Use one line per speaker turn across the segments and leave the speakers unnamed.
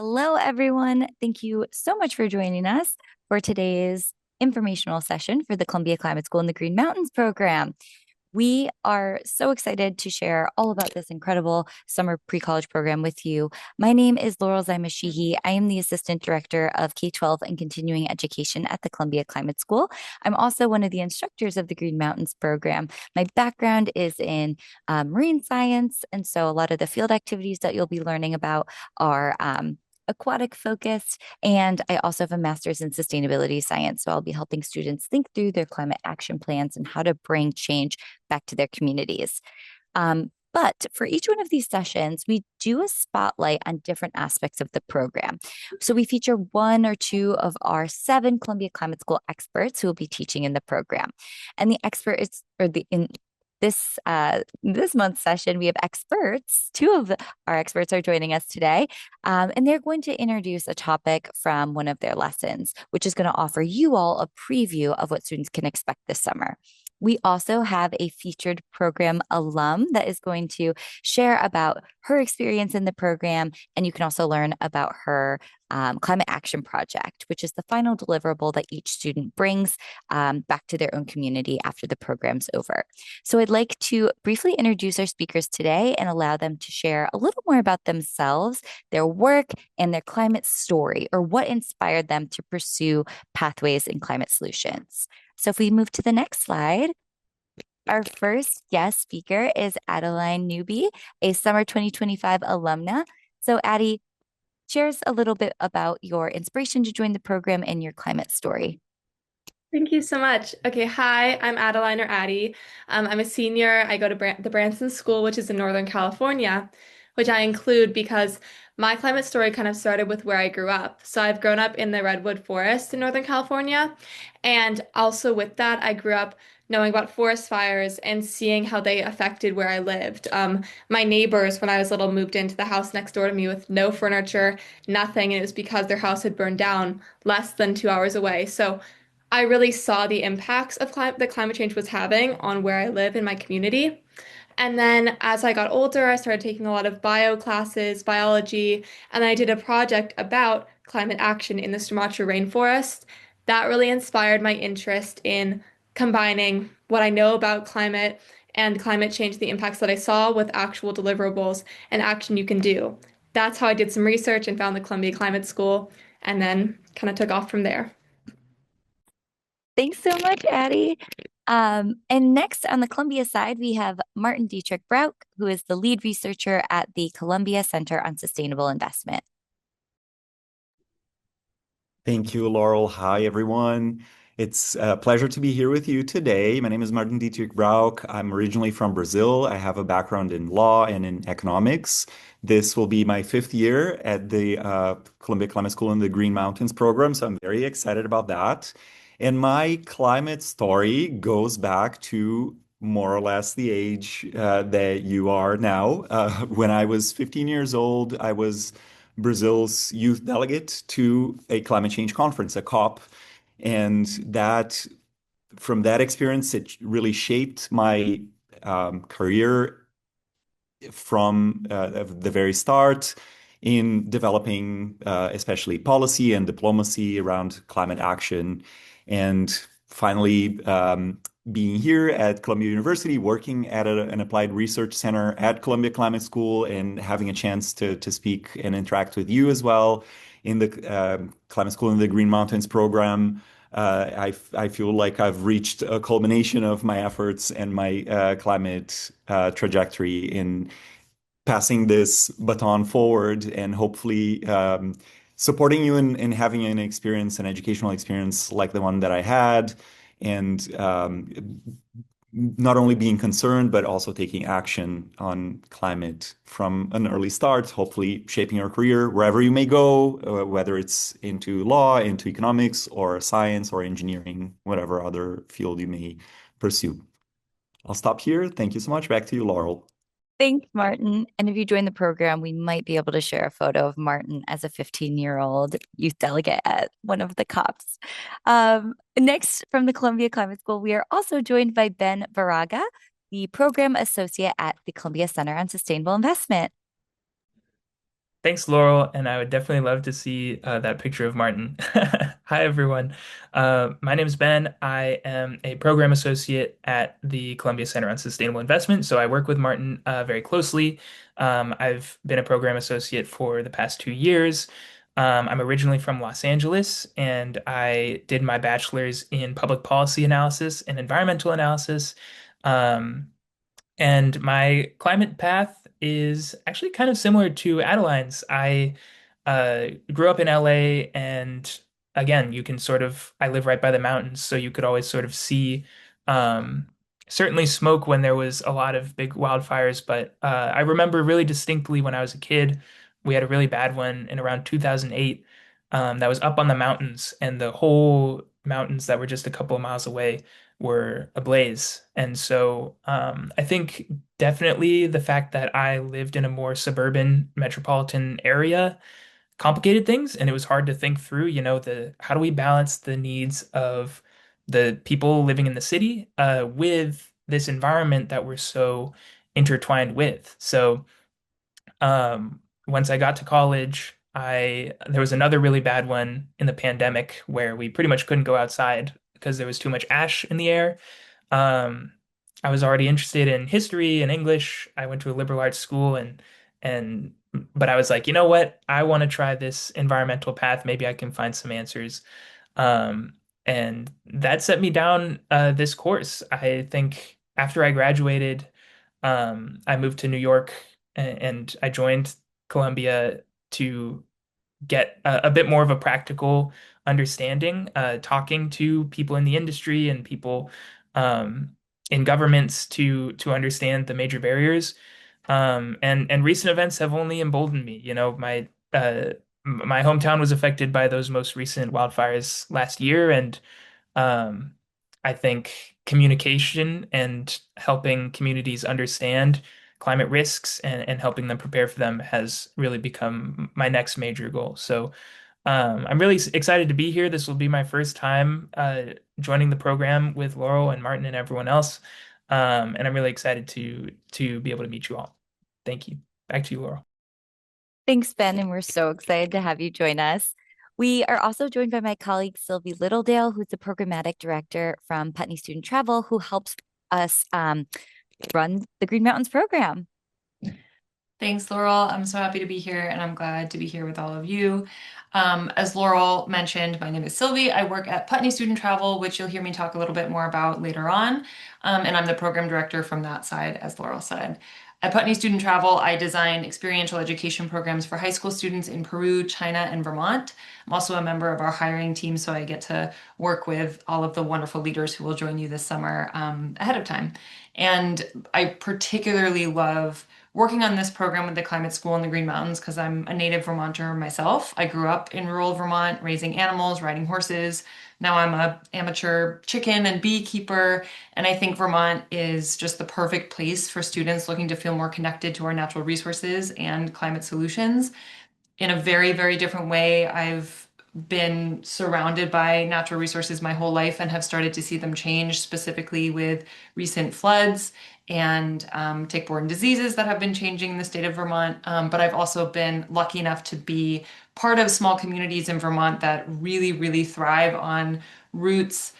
Hello, everyone. Thank you so much for joining us for today's informational session for the Columbia Climate School and the Green Mountains program. We are so excited to share all about this incredible summer pre-college program with you. My name is Laurel Zaimashihi. I am the Assistant Director of K-12 and Continuing Education at the Columbia Climate School. I'm also one of the instructors of the Green Mountains program. My background is in marine science, and so a lot of the field activities that you'll be learning about are aquatic focused. And I also have a master's in sustainability science. So I'll be helping students think through their climate action plans and how to bring change back to their communities. But for each one of these sessions, we do a spotlight on different aspects of the program. So we feature one or two of our 7 Columbia Climate School experts who will be teaching in the program. And the experts, or the in this month's session, we have experts. 2 of our experts are joining us today, and they're going to introduce a topic from one of their lessons, which is going to offer you all a preview of what students can expect this summer. We also have a featured program alum that is going to share about her experience in the program, and you can also learn about her climate action project, which is the final deliverable that each student brings back to their own community after the program's over. So I'd like to briefly introduce our speakers today and allow them to share a little more about themselves, their work, and their climate story, or what inspired them to pursue pathways in climate solutions. So if we move to the next slide, our first guest speaker is Adeline Newby, a summer 2025 alumna. So Addie, shares a little bit about your inspiration to join the program and your climate story.
Thank you so much. Okay, hi, I'm Adeline or Addie. I'm a senior. I go to the Branson School, which is in Northern California, which I include because my climate story kind of started with where I grew up. So I've grown up in the Redwood Forest in Northern California. And also with that, I grew up knowing about forest fires and seeing how they affected where I lived. My neighbors, when I was little, moved into the house next door to me with no furniture, nothing. And it was because their house had burned down less than 2 hours away. So I really saw the impacts of that climate change was having on where I live in my community. And then as I got older, I started taking a lot of bio classes, biology, and I did a project about climate action in the Sumatra rainforest. That really inspired my interest in combining what I know about climate and climate change, the impacts that I saw with actual deliverables and action you can do. That's how I did some research and found the Columbia Climate School and then kind of took off from there.
Thanks so much, Addie. And next on the Columbia side, we have Martin Dietrich Brauch, who is the lead researcher at the Columbia Center on Sustainable Investment.
Thank you, Laurel. Hi, everyone. It's a pleasure to be here with you today. My name is Martin Dietrich Brauch. I'm originally from Brazil. I have a background in law and in economics. This will be my 5th year at the Columbia Climate School in the Green Mountains program, so I'm very excited about that. And my climate story goes back to more or less the age that you are now. When I was 15 years old, I was Brazil's youth delegate to a climate change conference, a COP. And that, from that experience, it really shaped my career from the very start in developing especially policy and diplomacy around climate action. And finally, being here at Columbia University, working at an applied research center at Columbia Climate School, and having a chance to speak and interact with you as well in the Climate School in the Green Mountains program. I feel like I've reached a culmination of my efforts and my climate trajectory in passing this baton forward and hopefully supporting you in having an experience, an educational experience like the one that I had, and not only being concerned, but also taking action on climate from an early start, hopefully shaping your career wherever you may go, whether it's into law, into economics, or science, or engineering, whatever other field you may pursue. I'll stop here. Thank you so much. Back to you, Laurel.
Thanks, Martin. And if you join the program, we might be able to share a photo of Martin as a 15-year-old youth delegate at one of the COPs. Next, from the Columbia Climate School, we are also joined by Ben Baraga, the program associate at the Columbia Center on Sustainable Investment.
Thanks, Laurel, and I would definitely love to see that picture of Martin. Hi, everyone. My name is Ben. I am a program associate at the Columbia Center on Sustainable Investment, so I work with Martin very closely. I've been a program associate for the past 2 years. I'm originally from Los Angeles, and I did my bachelor's in public policy analysis and environmental analysis. Um, and my climate path is actually kind of similar to Adeline's. I grew up in LA, and again, I live right by the mountains, so you could always sort of see um, certainly smoke when there was a lot of big wildfires. But I remember really distinctly when I was a kid, we had a really bad one in around 2008 that was up on the mountains, and the whole mountains that were just a couple of miles away were ablaze. And so I think definitely the fact that I lived in a more suburban metropolitan area complicated things, and it was hard to think through, the how do we balance the needs of the people living in the city with this environment that we're so intertwined with. So once I got to college, I there was another really bad one in the pandemic where we pretty much couldn't go outside because there was too much ash in the air. Um, I was already interested in history and English. I went to a liberal arts school and but I was like, you know what? I want to try this environmental path. Maybe I can find some answers. Um, and that set me down this course. I think after I graduated, I moved to New York and I joined Columbia to get a bit more of a practical understanding, talking to people in the industry and people in governments to understand the major barriers. And recent events have only emboldened me. My hometown was affected by those most recent wildfires last year, and um, I think communication and helping communities understand climate risks and helping them prepare for them has really become my next major goal. So I'm really excited to be here. This will be my first time joining the program with Laurel and Martin and everyone else. And I'm really excited to be able to meet you all. Thank you. Back to you, Laurel.
Thanks, Ben, and we're so excited to have you join us. We are also joined by my colleague Sylvie Littledale, who's the programmatic director from Putney Student Travel, who helps us run the Green Mountains program.
Thanks, Laurel. I'm so happy to be here, and I'm glad to be here with all of you. As Laurel mentioned, my name is Sylvie. I work at Putney Student Travel, which you'll hear me talk a little bit more about later on. And I'm the program director from that side, as Laurel said. At Putney Student Travel, I design experiential education programs for high school students in Peru, China, and Vermont. I'm also a member of our hiring team, so I get to work with all of the wonderful leaders who will join you this summer ahead of time. And I particularly love working on this program with the Climate School in the Green Mountains because I'm a native Vermonter myself. I grew up in rural Vermont, raising animals, riding horses. Now I'm a amateur chicken and beekeeper, and I think Vermont is just the perfect place for students looking to feel more connected to our natural resources and climate solutions in a very, very different way. I've been surrounded by natural resources my whole life and have started to see them change, specifically with recent floods and tick-borne diseases that have been changing in the state of Vermont. But I've also been lucky enough to be part of small communities in Vermont that really, really thrive on roots,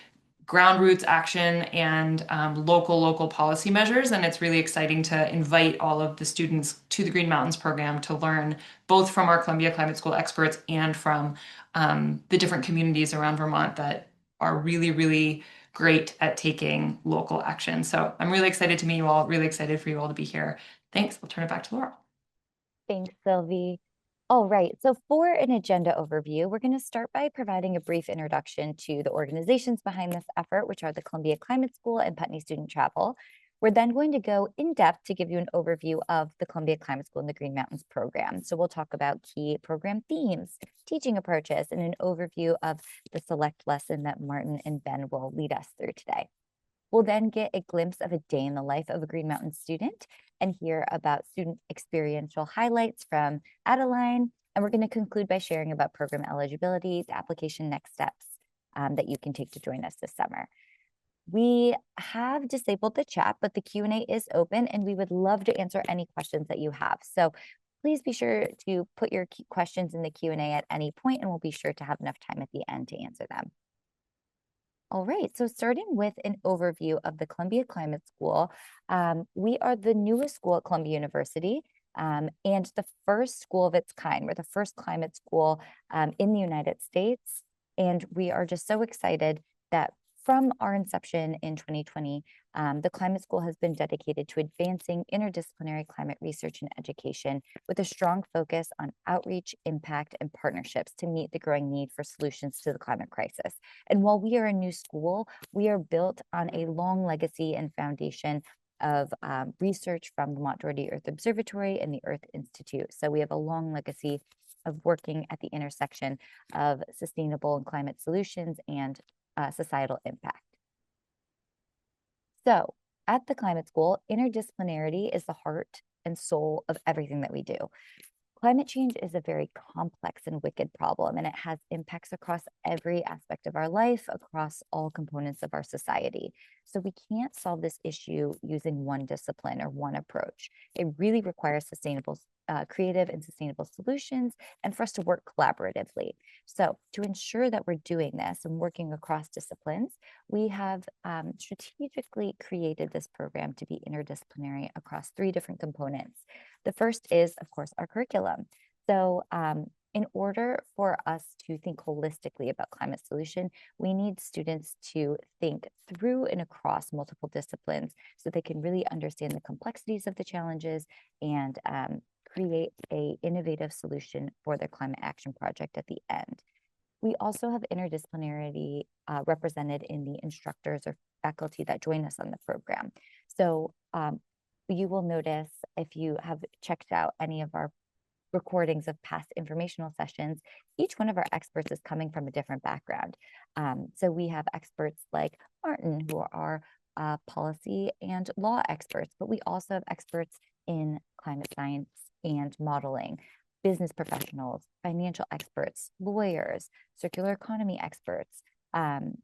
ground roots action, and local policy measures. And it's really exciting to invite all of the students to the Green Mountains program to learn both from our Columbia Climate School experts and from the different communities around Vermont that are really, really great at taking local action. So I'm really excited to meet you all, really excited for you all to be here. Thanks. I'll turn it back to Laurel.
Thanks, Sylvie. All right, so for an agenda overview, we're going to start by providing a brief introduction to the organizations behind this effort, which are the Columbia Climate School and Putney Student Travel. We're then going to go in depth to give you an overview of the Columbia Climate School and the Green Mountains program. So we'll talk about key program themes, teaching approaches, and an overview of the select lesson that Martin and Ben will lead us through today. We'll then get a glimpse of a day in the life of a Green Mountain student and hear about student experiential highlights from Adeline. And we're going to conclude by sharing about program eligibility, the application next steps that you can take to join us this summer. We have disabled the chat, but the Q&A is open and we would love to answer any questions that you have. So please be sure to put your questions in the Q&A at any point, and we'll be sure to have enough time at the end to answer them. All right, so starting with an overview of the Columbia Climate School, we are the newest school at Columbia University and the first school of its kind. We're the first climate school in the United States, and we are just so excited that from our inception in 2020, the Climate School has been dedicated to advancing interdisciplinary climate research and education with a strong focus on outreach, impact, and partnerships to meet the growing need for solutions to the climate crisis. And while we are a new school, we are built on a long legacy and foundation of research from the Mont Doherty Earth Observatory and the Earth Institute. So we have a long legacy of working at the intersection of sustainable and climate solutions and societal impact. So at the Climate School, interdisciplinarity is the heart and soul of everything that we do. Climate change is a very complex and wicked problem, and it has impacts across every aspect of our life, across all components of our society. So we can't solve this issue using one discipline or one approach. It really requires creative and sustainable solutions, and for us to work collaboratively. So to ensure that we're doing this and working across disciplines, we have strategically created this program to be interdisciplinary across 3 different components. The first is, of course, our curriculum. So in order for us to think holistically about climate solution, we need students to think through and across multiple disciplines so they can really understand the complexities of the challenges and create an innovative solution for their climate action project at the end. We also have interdisciplinarity represented in the instructors or faculty that join us on the program. So you will notice if you have checked out any of our recordings of past informational sessions, each one of our experts is coming from a different background. So we have experts like Martin, who are policy and law experts, but we also have experts in climate science and modeling, business professionals, financial experts, lawyers, circular economy experts,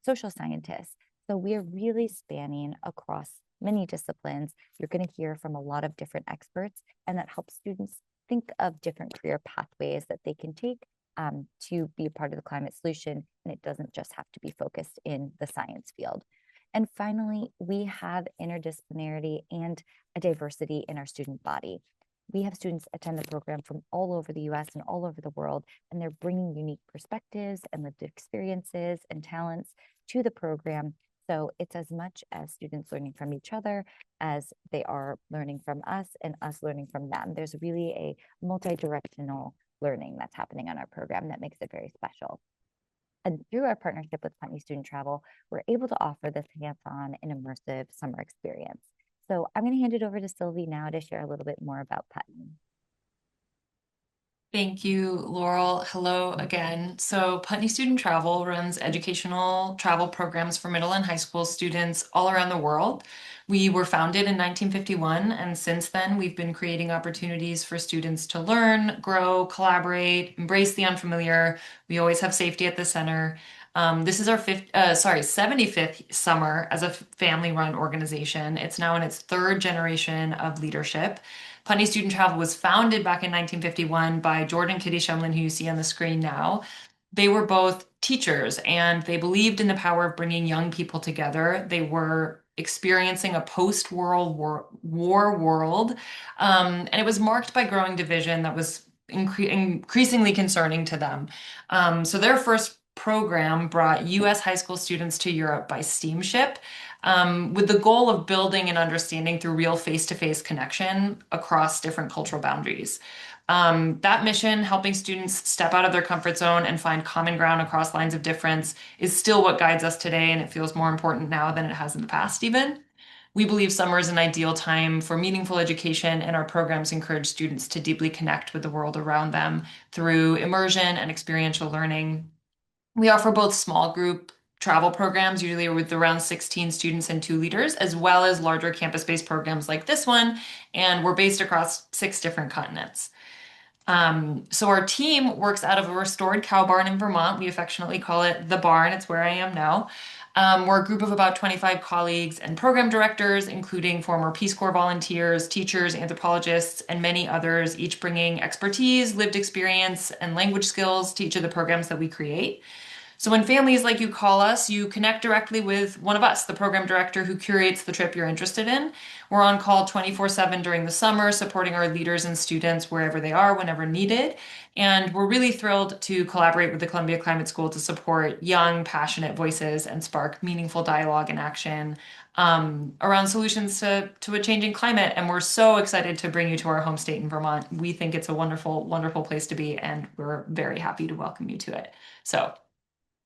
social scientists. So we are really spanning across many disciplines. You're going to hear from a lot of different experts, and that helps students think of different career pathways that they can take to be a part of the climate solution, and it doesn't just have to be focused in the science field. And finally, we have interdisciplinarity and a diversity in our student body. We have students attend the program from all over the US and all over the world, and they're bringing unique perspectives and lived experiences and talents to the program. So it's as much as students learning from each other as they are learning from us and us learning from them. There's really a multi-directional learning that's happening on our program that makes it very special. And through our partnership with Putney Student Travel, we're able to offer this hands-on and immersive summer experience. So I'm going to hand it over to Sylvie now to share a little bit more about Putney.
Thank you, Laurel. Hello again. So Putney Student Travel runs educational travel programs for middle and high school students all around the world. We were founded in 1951, and since then we've been creating opportunities for students to learn, grow, collaborate, embrace the unfamiliar. We always have safety at the center. This is our 75th summer as a family-run organization. It's now in its 3rd generation of leadership. Putney Student Travel was founded back in 1951 by Jordan Kitty Shumlin, who you see on the screen now. They were both teachers, and they believed in the power of bringing young people together. They were experiencing a post-World War world, and it was marked by growing division that was increasingly concerning to them. So their first program brought U.S. high school students to Europe by steamship, with the goal of building and understanding through real face-to-face connection across different cultural boundaries. That mission, helping students step out of their comfort zone and find common ground across lines of difference, is still what guides us today, and it feels more important now than it has in the past even. We believe summer is an ideal time for meaningful education, and our programs encourage students to deeply connect with the world around them through immersion and experiential learning. We offer both small group travel programs, usually with around 16 students and 2 leaders, as well as larger campus-based programs like this one, and we're based across 6 different continents. So our team works out of a restored cow barn in Vermont. We affectionately call it the barn. It's where I am now. We're a group of about 25 colleagues and program directors, including former Peace Corps volunteers, teachers, anthropologists, and many others, each bringing expertise, lived experience, and language skills to each of the programs that we create. So when families like you call us, you connect directly with one of us, the program director who curates the trip you're interested in. We're on call 24/7 during the summer, supporting our leaders and students wherever they are, whenever needed. And we're really thrilled to collaborate with the Columbia Climate School to support young, passionate voices and spark meaningful dialogue and action around solutions to a changing climate. And we're so excited to bring you to our home state in Vermont. We think it's a wonderful, wonderful place to be, and we're very happy to welcome you to it. So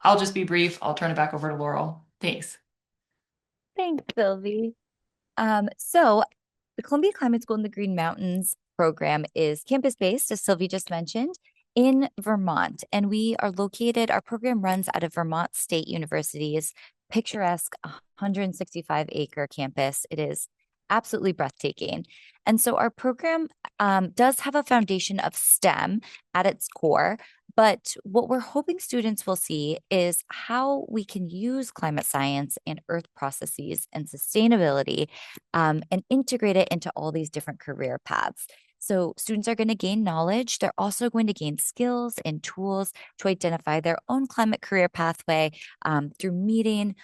I'll just be brief. I'll turn it back over to Laurel. Thanks.
Thanks, Sylvie. So the Columbia Climate School in the Green Mountains program is campus-based, as Sylvie just mentioned, in Vermont. And we are located, our program runs out of Vermont State University's picturesque 165-acre campus. It is absolutely breathtaking. And so our program does have a foundation of STEM at its core, but what we're hoping students will see is how we can use climate science and earth processes and sustainability and integrate it into all these different career paths. So students are going to gain knowledge. They're also going to gain skills and tools to identify their own climate career pathway through meeting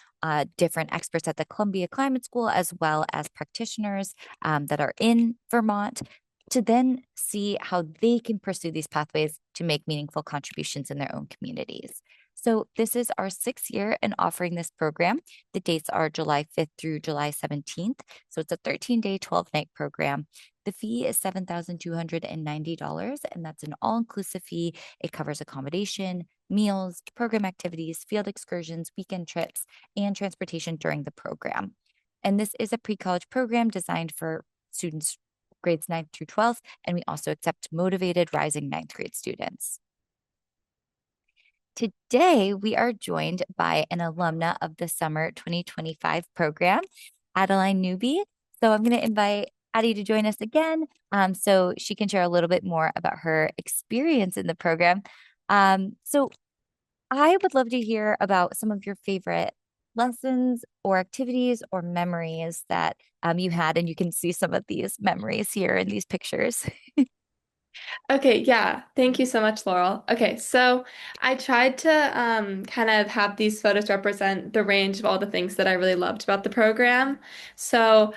different experts at the Columbia Climate School, as well as practitioners that are in Vermont, to then see how they can pursue these pathways to make meaningful contributions in their own communities. So this is our 6th year in offering this program. The dates are July 5th through July 17th. So it's a 13-day, 12-night program. The fee is $7,290, and that's an all-inclusive fee. It covers accommodation, meals, program activities, field excursions, weekend trips, and transportation during the program. And this is a pre-college program designed for students grades 9th through 12th, and we also accept motivated rising 9th grade students. Today, we are joined by an alumna of the summer 2025 program, Adeline Newby. So I'm going to invite Addie to join us again so she can share a little bit more about her experience in the program. So I would love to hear about some of your favorite lessons or activities or memories that you had, and you can see some of these memories here in these pictures.
Okay, yeah. Thank you so much, Laurel. Okay, so I tried to kind of have these photos represent the range of all the things that I really loved about the program. So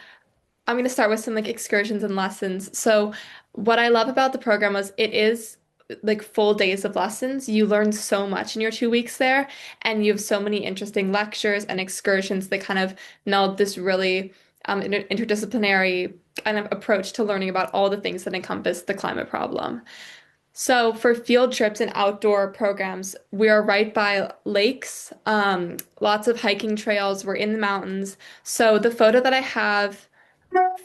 I'm going to start with some like excursions and lessons. So what I love about the program was it is like full days of lessons. You learn so much in your 2 weeks there, and you have so many interesting lectures and excursions that kind of meld this really interdisciplinary kind of approach to learning about all the things that encompass the climate problem. So for field trips and outdoor programs, we are right by lakes, lots of hiking trails. We're in the mountains. So the photo that I have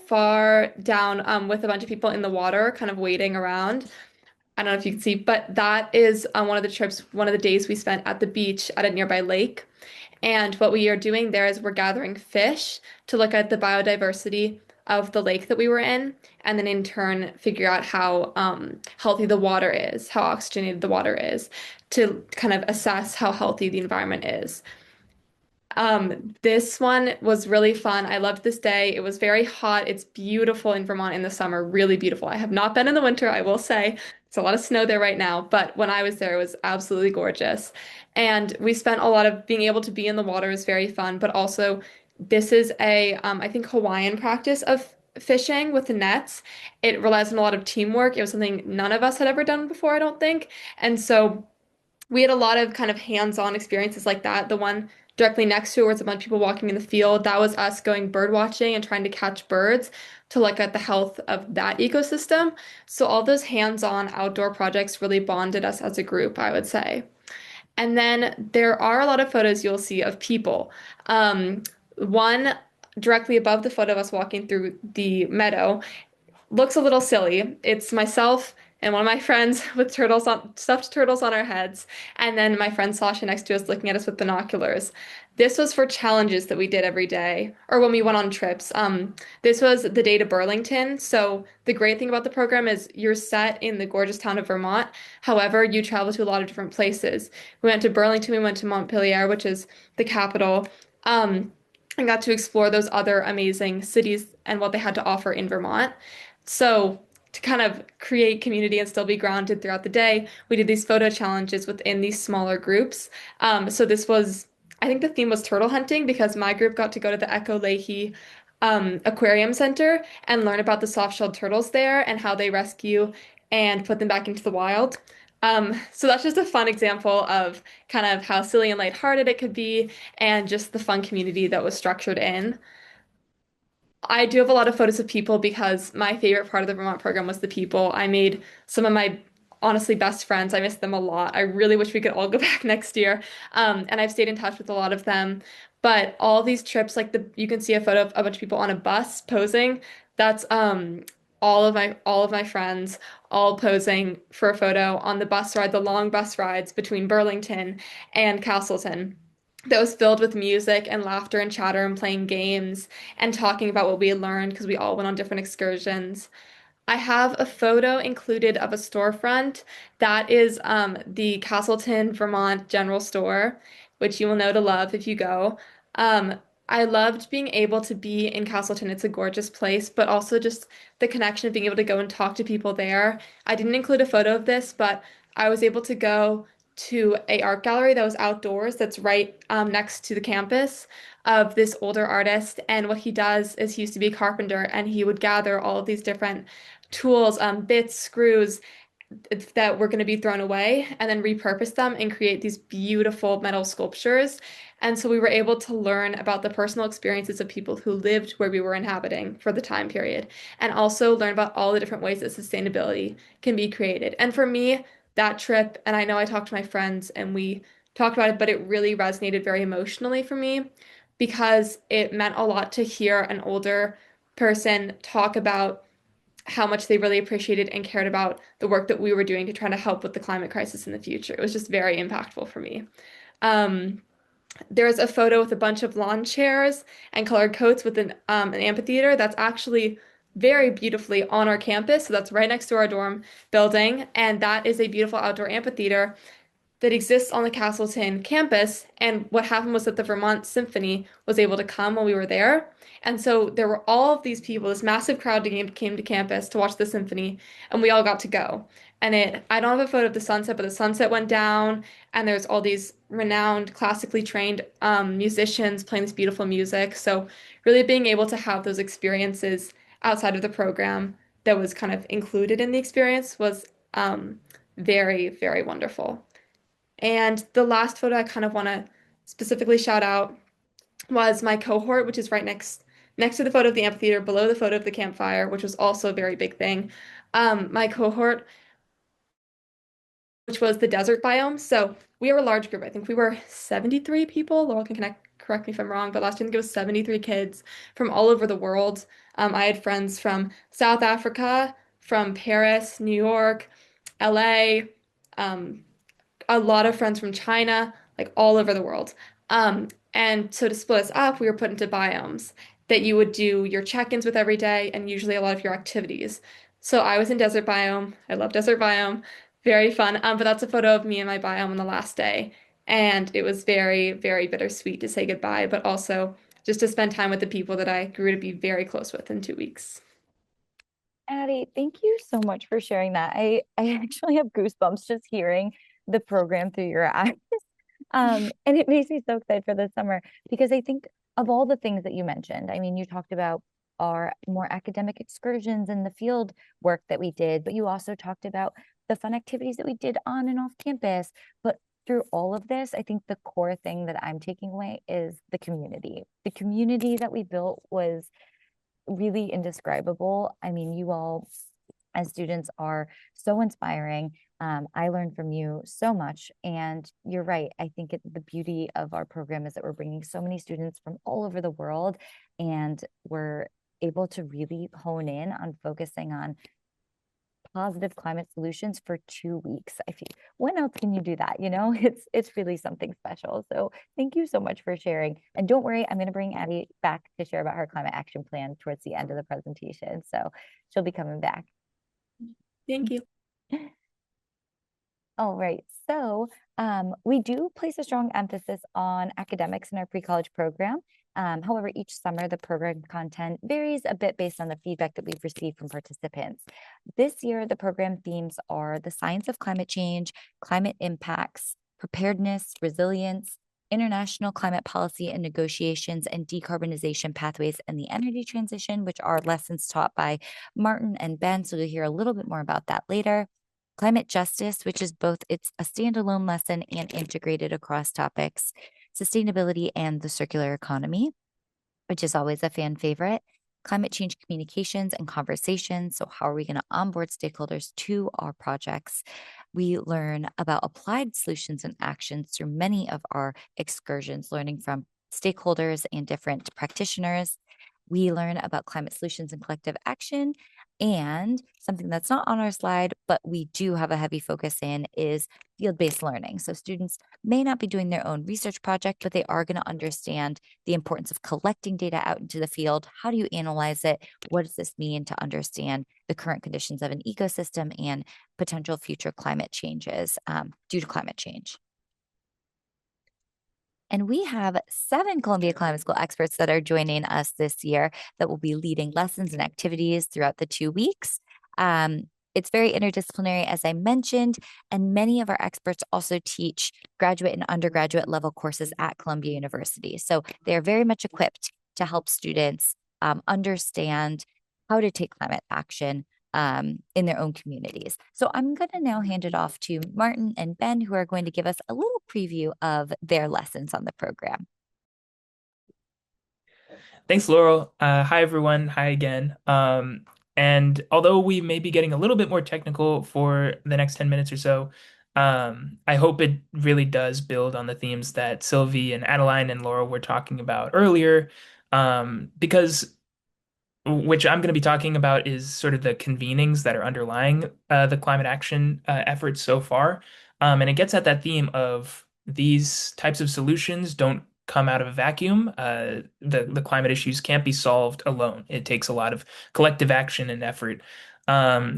far down with a bunch of people in the water kind of waiting around. I don't know if you can see, but that is on one of the trips, one of the days we spent at the beach at a nearby lake. And what we are doing there is we're gathering fish to look at the biodiversity of the lake that we were in, and then in turn figure out how healthy the water is, how oxygenated the water is, to kind of assess how healthy the environment is. This one was really fun. I loved this day. It was very hot. It's beautiful in Vermont in the summer, really beautiful. I have not been in the winter, I will say. It's a lot of snow there right now, but when I was there, it was absolutely gorgeous. And we spent a lot of being able to be in the water is very fun, but also this is a, I think, Hawaiian practice of fishing with the nets. It relies on a lot of teamwork. It was something none of us had ever done before, I don't think. And so we had a lot of kind of hands-on experiences like that. The one directly next to it was a bunch of people walking in the field. That was us going bird watching and trying to catch birds to look at the health of that ecosystem. So all those hands-on outdoor projects really bonded us as a group, I would say. And then there are a lot of photos you'll see of people. One directly above the photo of us walking through the meadow looks a little silly. It's myself and one of my friends with stuffed turtles on our heads, and then my friend Sasha next to us looking at us with binoculars. This was for challenges that we did every day or when we went on trips. This was the day to Burlington. So the great thing about the program is you're set in the gorgeous town of Vermont. However, you travel to a lot of different places. We went to Burlington, we went to Montpelier, which is the capital, and got to explore those other amazing cities and what they had to offer in Vermont. So to kind of create community and still be grounded throughout the day, we did these photo challenges within these smaller groups. So this was I think the theme was turtle hunting because my group got to go to the Echo Leahy Aquarium Center and learn about the soft-shelled turtles there and how they rescue and put them back into the wild. So that's just a fun example of kind of how silly and lighthearted it could be and just the fun community that was structured in. I do have a lot of photos of people because my favorite part of the Vermont program was the people. I made some of my honestly best friends. I miss them a lot. I really wish we could all go back next year. And I've stayed in touch with a lot of them. But all these trips, like you can see a photo of a bunch of people on a bus posing. That's all of my friends all posing for a photo on the bus ride, the long bus rides between Burlington and Castleton that was filled with music and laughter and chatter and playing games and talking about what we had learned because we all went on different excursions. I have a photo included of a storefront that is the Castleton, Vermont General Store, which you will know to love if you go. Um, I loved being able to be in Castleton. It's a gorgeous place, but also just the connection of being able to go and talk to people there. I didn't include a photo of this, but I was able to go to a art gallery that was outdoors that's right next to the campus of this older artist. And what he does is he used to be a carpenter and he would gather all of these different tools, bits, screws that were going to be thrown away and then repurpose them and create these beautiful metal sculptures. And so we were able to learn about the personal experiences of people who lived where we were inhabiting for the time period and also learn about all the different ways that sustainability can be created. And for me, that trip, and I know I talked to my friends and we talked about it, but it really resonated very emotionally for me because it meant a lot to hear an older person talk about how much they really appreciated and cared about the work that we were doing to try to help with the climate crisis in the future. It was just very impactful for me. Um, there's a photo with a bunch of lawn chairs and colored coats with an amphitheater that's actually very beautifully on our campus. So that's right next to our dorm building. And that is a beautiful outdoor amphitheater that exists on the Castleton campus. And what happened was that the Vermont Symphony was able to come while we were there. And so there were all of these people, this massive crowd came to campus to watch the symphony, and we all got to go. I don't have a photo of the sunset, but the sunset went down, and there's all these renowned, classically trained musicians playing this beautiful music. So really being able to have those experiences outside of the program that was kind of included in the experience was very, very wonderful. And the last photo I kind of want to specifically shout out was my cohort, which is right next to the photo of the amphitheater, below the photo of the campfire, which was also a very big thing. My cohort, which was the desert biome. So we are a large group. I think we were 73 people. Laurel can correct me if I'm wrong, but last year I think it was 73 kids from all over the world. I had friends from South Africa, from Paris, New York, LA, a lot of friends from China, like all over the world. And so to split us up, we were put into biomes that you would do your check-ins with every day and usually a lot of your activities. So I was in desert biome. I love desert biome. Very fun. But that's a photo of me and my biome on the last day. And it was very, very bittersweet to say goodbye, but also just to spend time with the people that I grew to be very close with in 2 weeks.
Addie, thank you so much for sharing that. I actually have goosebumps just hearing the program through your eyes. And it makes me so excited for the summer because I think of all the things that you mentioned, I mean, you talked about our more academic excursions and the field work that we did, but you also talked about the fun activities that we did on and off campus. But through all of this, I think the core thing that I'm taking away is the community. The community that we built was really indescribable. I mean, you all as students are so inspiring. I learned from you so much. And you're right. I think the beauty of our program is that we're bringing so many students from all over the world, and we're able to really hone in on focusing on positive climate solutions for 2 weeks. I feel, when else can you do that? It's really something special. So thank you so much for sharing. And don't worry, I'm going to bring Addie back to share about her climate action plan towards the end of the presentation. So she'll be coming back.
Thank you.
All right. So we do place a strong emphasis on academics in our pre-college program. However, each summer, the program content varies a bit based on the feedback that we've received from participants. This year, the program themes are the science of climate change, climate impacts, preparedness, resilience, international climate policy and negotiations, and decarbonization pathways and the energy transition, which are lessons taught by Martin and Ben. So you'll hear a little bit more about that later. Climate justice, which is both it's a standalone lesson and integrated across topics. Sustainability and the circular economy, which is always a fan favorite. Climate change communications and conversations. So how are we going to onboard stakeholders to our projects? We learn about applied solutions and actions through many of our excursions, learning from stakeholders and different practitioners. We learn about climate solutions and collective action. And something that's not on our slide, but we do have a heavy focus in, is field-based learning. So students may not be doing their own research project, but they are going to understand the importance of collecting data out into the field. How do you analyze it? What does this mean to understand the current conditions of an ecosystem and potential future climate changes due to climate change? And we have 7 Columbia Climate School experts that are joining us this year that will be leading lessons and activities throughout the 2 weeks. It's very interdisciplinary, as I mentioned, and many of our experts also teach graduate and undergraduate level courses at Columbia University. So they're very much equipped to help students understand how to take climate action in their own communities. So I'm going to now hand it off to Martin and Ben, who are going to give us a little preview of their lessons on the program.
Thanks, Laurel. Hi, everyone. Hi again. And although we may be getting a little bit more technical for the next 10 minutes or so, I hope it really does build on the themes that Sylvie and Adeline and Laurel were talking about earlier, because which I'm going to be talking about is sort of the convenings that are underlying the climate action efforts so far. And it gets at that theme of these types of solutions don't come out of a vacuum. The climate issues can't be solved alone. It takes a lot of collective action and effort.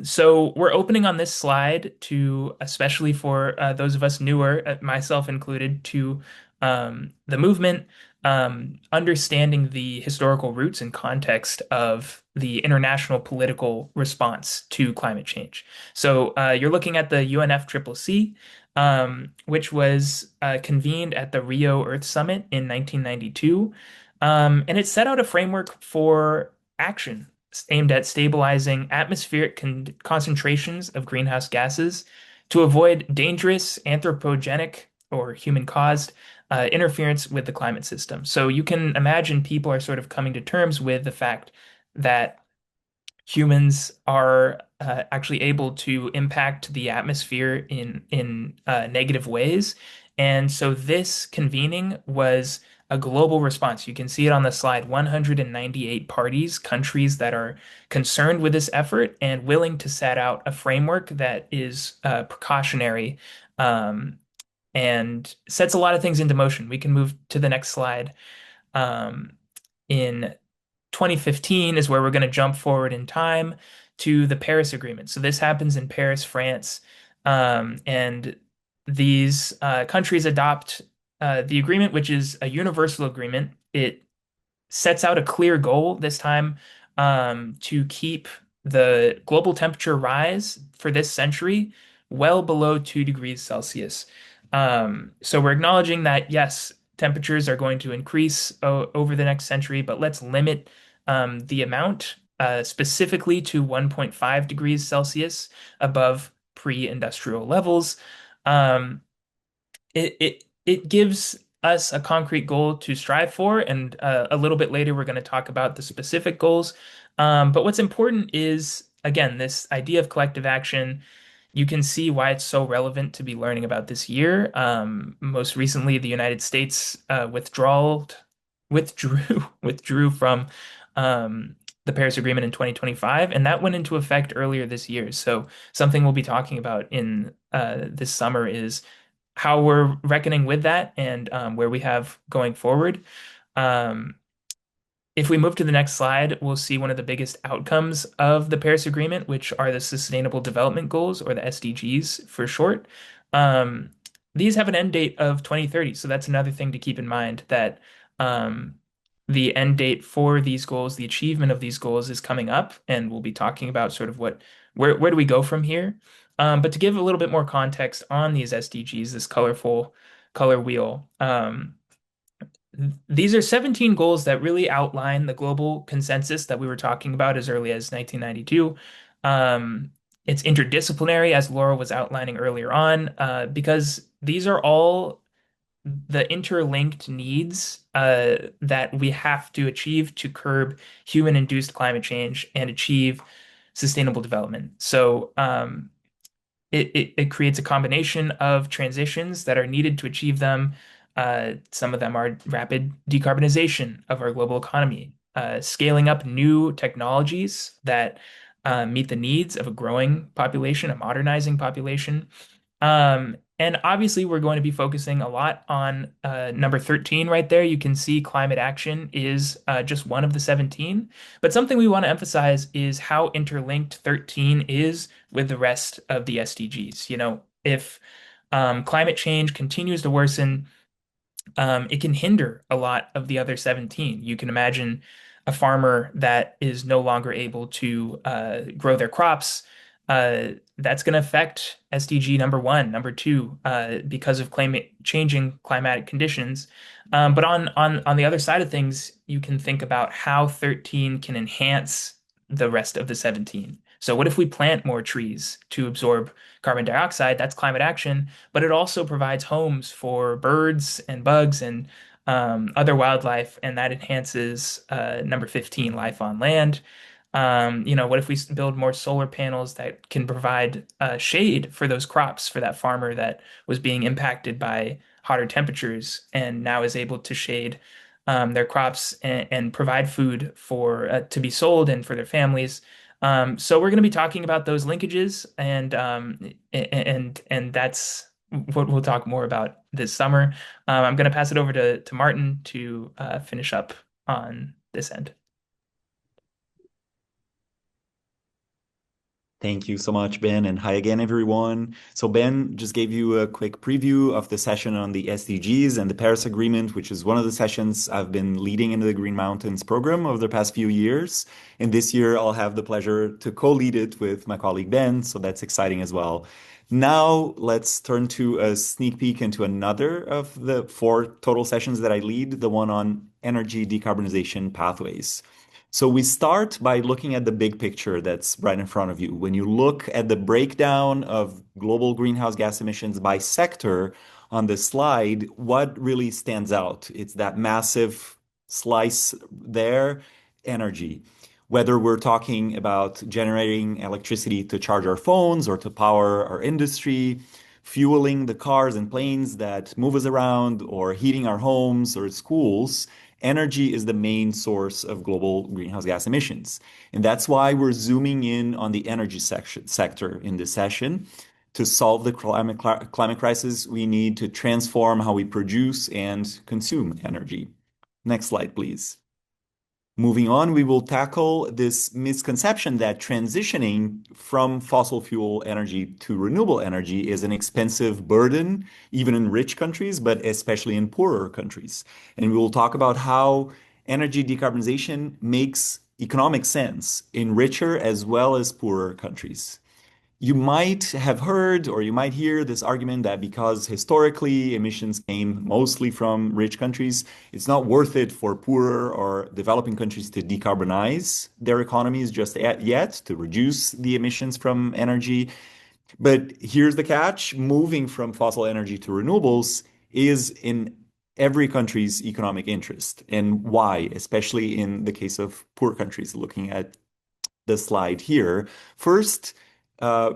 So we're opening on this slide to, especially for those of us newer, myself included, to the movement, understanding the historical roots and context of the international political response to climate change. So you're looking at the UNFCCC, which was convened at the Rio Earth Summit in 1992. And it set out a framework for action aimed at stabilizing atmospheric concentrations of greenhouse gases to avoid dangerous anthropogenic or human-caused interference with the climate system. So you can imagine people are sort of coming to terms with the fact that humans are actually able to impact the atmosphere in negative ways. And so this convening was a global response. You can see it on the slide, 198 parties, countries that are concerned with this effort and willing to set out a framework that is precautionary and sets a lot of things into motion. We can move to the next slide. In 2015 is where we're going to jump forward in time to the Paris Agreement. So this happens in Paris, France, and these countries adopt the agreement, which is a universal agreement. It sets out a clear goal this time to keep the global temperature rise for this century well below 2 degrees Celsius. So we're acknowledging that, yes, temperatures are going to increase over the next century, but let's limit the amount specifically to 1.5 degrees Celsius above pre-industrial levels. It gives us a concrete goal to strive for, and a little bit later we're going to talk about the specific goals. But what's important is, again, this idea of collective action. You can see why it's so relevant to be learning about this year. Most recently, the United States withdrew from the the Paris Agreement in 2025, and that went into effect earlier this year. So something we'll be talking about in this summer is how we're reckoning with that and where we have going forward. Um, if we move to the next slide, we'll see one of the biggest outcomes of the Paris Agreement, which are the Sustainable Development Goals, or the SDGs for short. Um, these have an end date of 2030, so that's another thing to keep in mind that um, the end date for these goals, the achievement of these goals is coming up, and we'll be talking about sort of where do we go from here. But to give a little bit more context on these SDGs, this colorful color wheel, these are 17 goals that really outline the global consensus that we were talking about as early as 1992. It's interdisciplinary, as Laura was outlining earlier on, because these are all the interlinked needs that we have to achieve to curb human-induced climate change and achieve sustainable development. So it creates a combination of transitions that are needed to achieve them. Some of them are rapid decarbonization of our global economy, scaling up new technologies that meet the needs of a growing population, a modernizing population. And obviously, we're going to be focusing a lot on number 13 right there. You can see climate action is just one of the 17. But something we want to emphasize is how interlinked 13 is with the rest of the SDGs. You know, if climate change continues to worsen, it can hinder a lot of the other 17. You can imagine a farmer that is no longer able to grow their crops. That's going to affect SDG number one, number two, because of climate changing climatic conditions. But on the other side of things, you can think about how 13 can enhance the rest of the 17. So what if we plant more trees to absorb carbon dioxide? That's climate action, but it also provides homes for birds and bugs and other wildlife, and that enhances number 15, life on land. You know, what if we build more solar panels that can provide shade for those crops for that farmer that was being impacted by hotter temperatures and now is able to shade their crops and provide food for to be sold and for their families. So we're going to be talking about those linkages, and that's what we'll talk more about this summer. I'm going to pass it over to Martin to finish up on this end.
Thank you so much, Ben, and hi again, everyone. So Ben just gave you a quick preview of the session on the SDGs and the Paris Agreement, which is one of the sessions I've been leading in the Green Mountains program over the past few years. And this year, I'll have the pleasure to co-lead it with my colleague Ben, so that's exciting as well. Now, let's turn to a sneak peek into another of the four total sessions that I lead, the one on energy decarbonization pathways. So we start by looking at the big picture that's right in front of you. When you look at the breakdown of global greenhouse gas emissions by sector on this slide, what really stands out? It's that massive slice there, energy. Whether we're talking about generating electricity to charge our phones or to power our industry, fueling the cars and planes that move us around, or heating our homes or schools, energy is the main source of global greenhouse gas emissions. And that's why we're zooming in on the energy sector in this session. To solve the climate crisis, we need to transform how we produce and consume energy. Next slide, please. Moving on, we will tackle this misconception that transitioning from fossil fuel energy to renewable energy is an expensive burden, even in rich countries, but especially in poorer countries. And we will talk about how energy decarbonization makes economic sense in richer as well as poorer countries. You might have heard or you might hear this argument that because historically emissions came mostly from rich countries, it's not worth it for poorer or developing countries to decarbonize their economies just yet to reduce the emissions from energy. But here's the catch: moving from fossil energy to renewables is in every country's economic interest. And why? Especially in the case of poor countries, looking at the slide here. First, uh,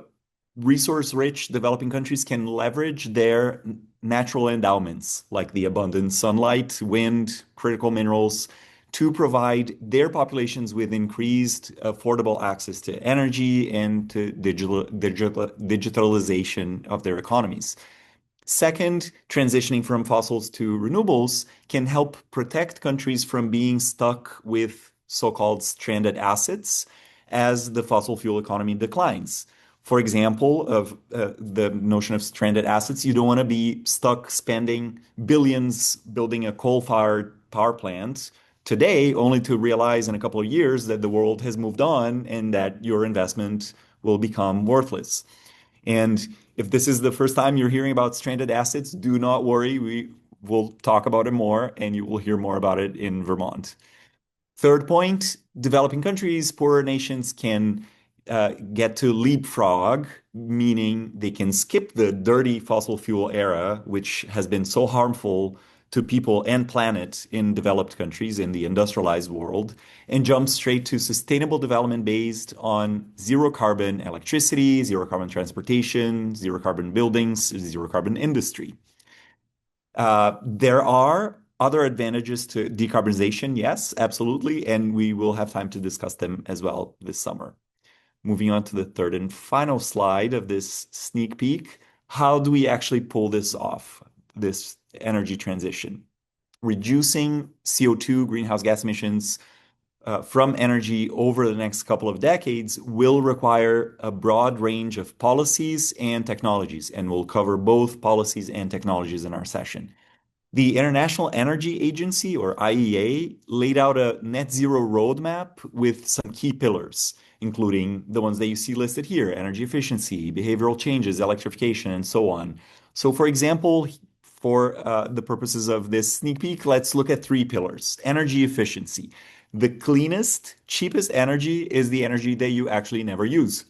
resource-rich developing countries can leverage their natural endowments like the abundant sunlight, wind, critical minerals to provide their populations with increased affordable access to energy and to digitalization of their economies. Second, transitioning from fossils to renewables can help protect countries from being stuck with so-called stranded assets as the fossil fuel economy declines. For example, of the notion of stranded assets, you don't want to be stuck spending billions building a coal-fired power plant today, only to realize in a couple of years that the world has moved on and that your investment will become worthless. And if this is the first time you're hearing about stranded assets, do not worry. We will talk about it more, and you will hear more about it in Vermont. Third point, developing countries, poorer nations can get to leapfrog, meaning they can skip the dirty fossil fuel era, which has been so harmful to people and planet in developed countries in the industrialized world, and jump straight to sustainable development based on zero carbon electricity, zero carbon transportation, zero carbon buildings, zero carbon industry. There are other advantages to decarbonization, yes, absolutely, and we will have time to discuss them as well this summer. Moving on to the third and final slide of this sneak peek, how do we actually pull this off, this energy transition? Reducing CO2 greenhouse gas emissions from energy over the next couple of decades will require a broad range of policies and technologies, and we'll cover both policies and technologies in our session. The International Energy Agency, or IEA, laid out a net zero roadmap with some key pillars, including the ones that you see listed here: energy efficiency, behavioral changes, electrification, and so on. So, for example, for the purposes of this sneak peek, let's look at three pillars. Energy efficiency. The cleanest, cheapest energy is the energy that you actually never use.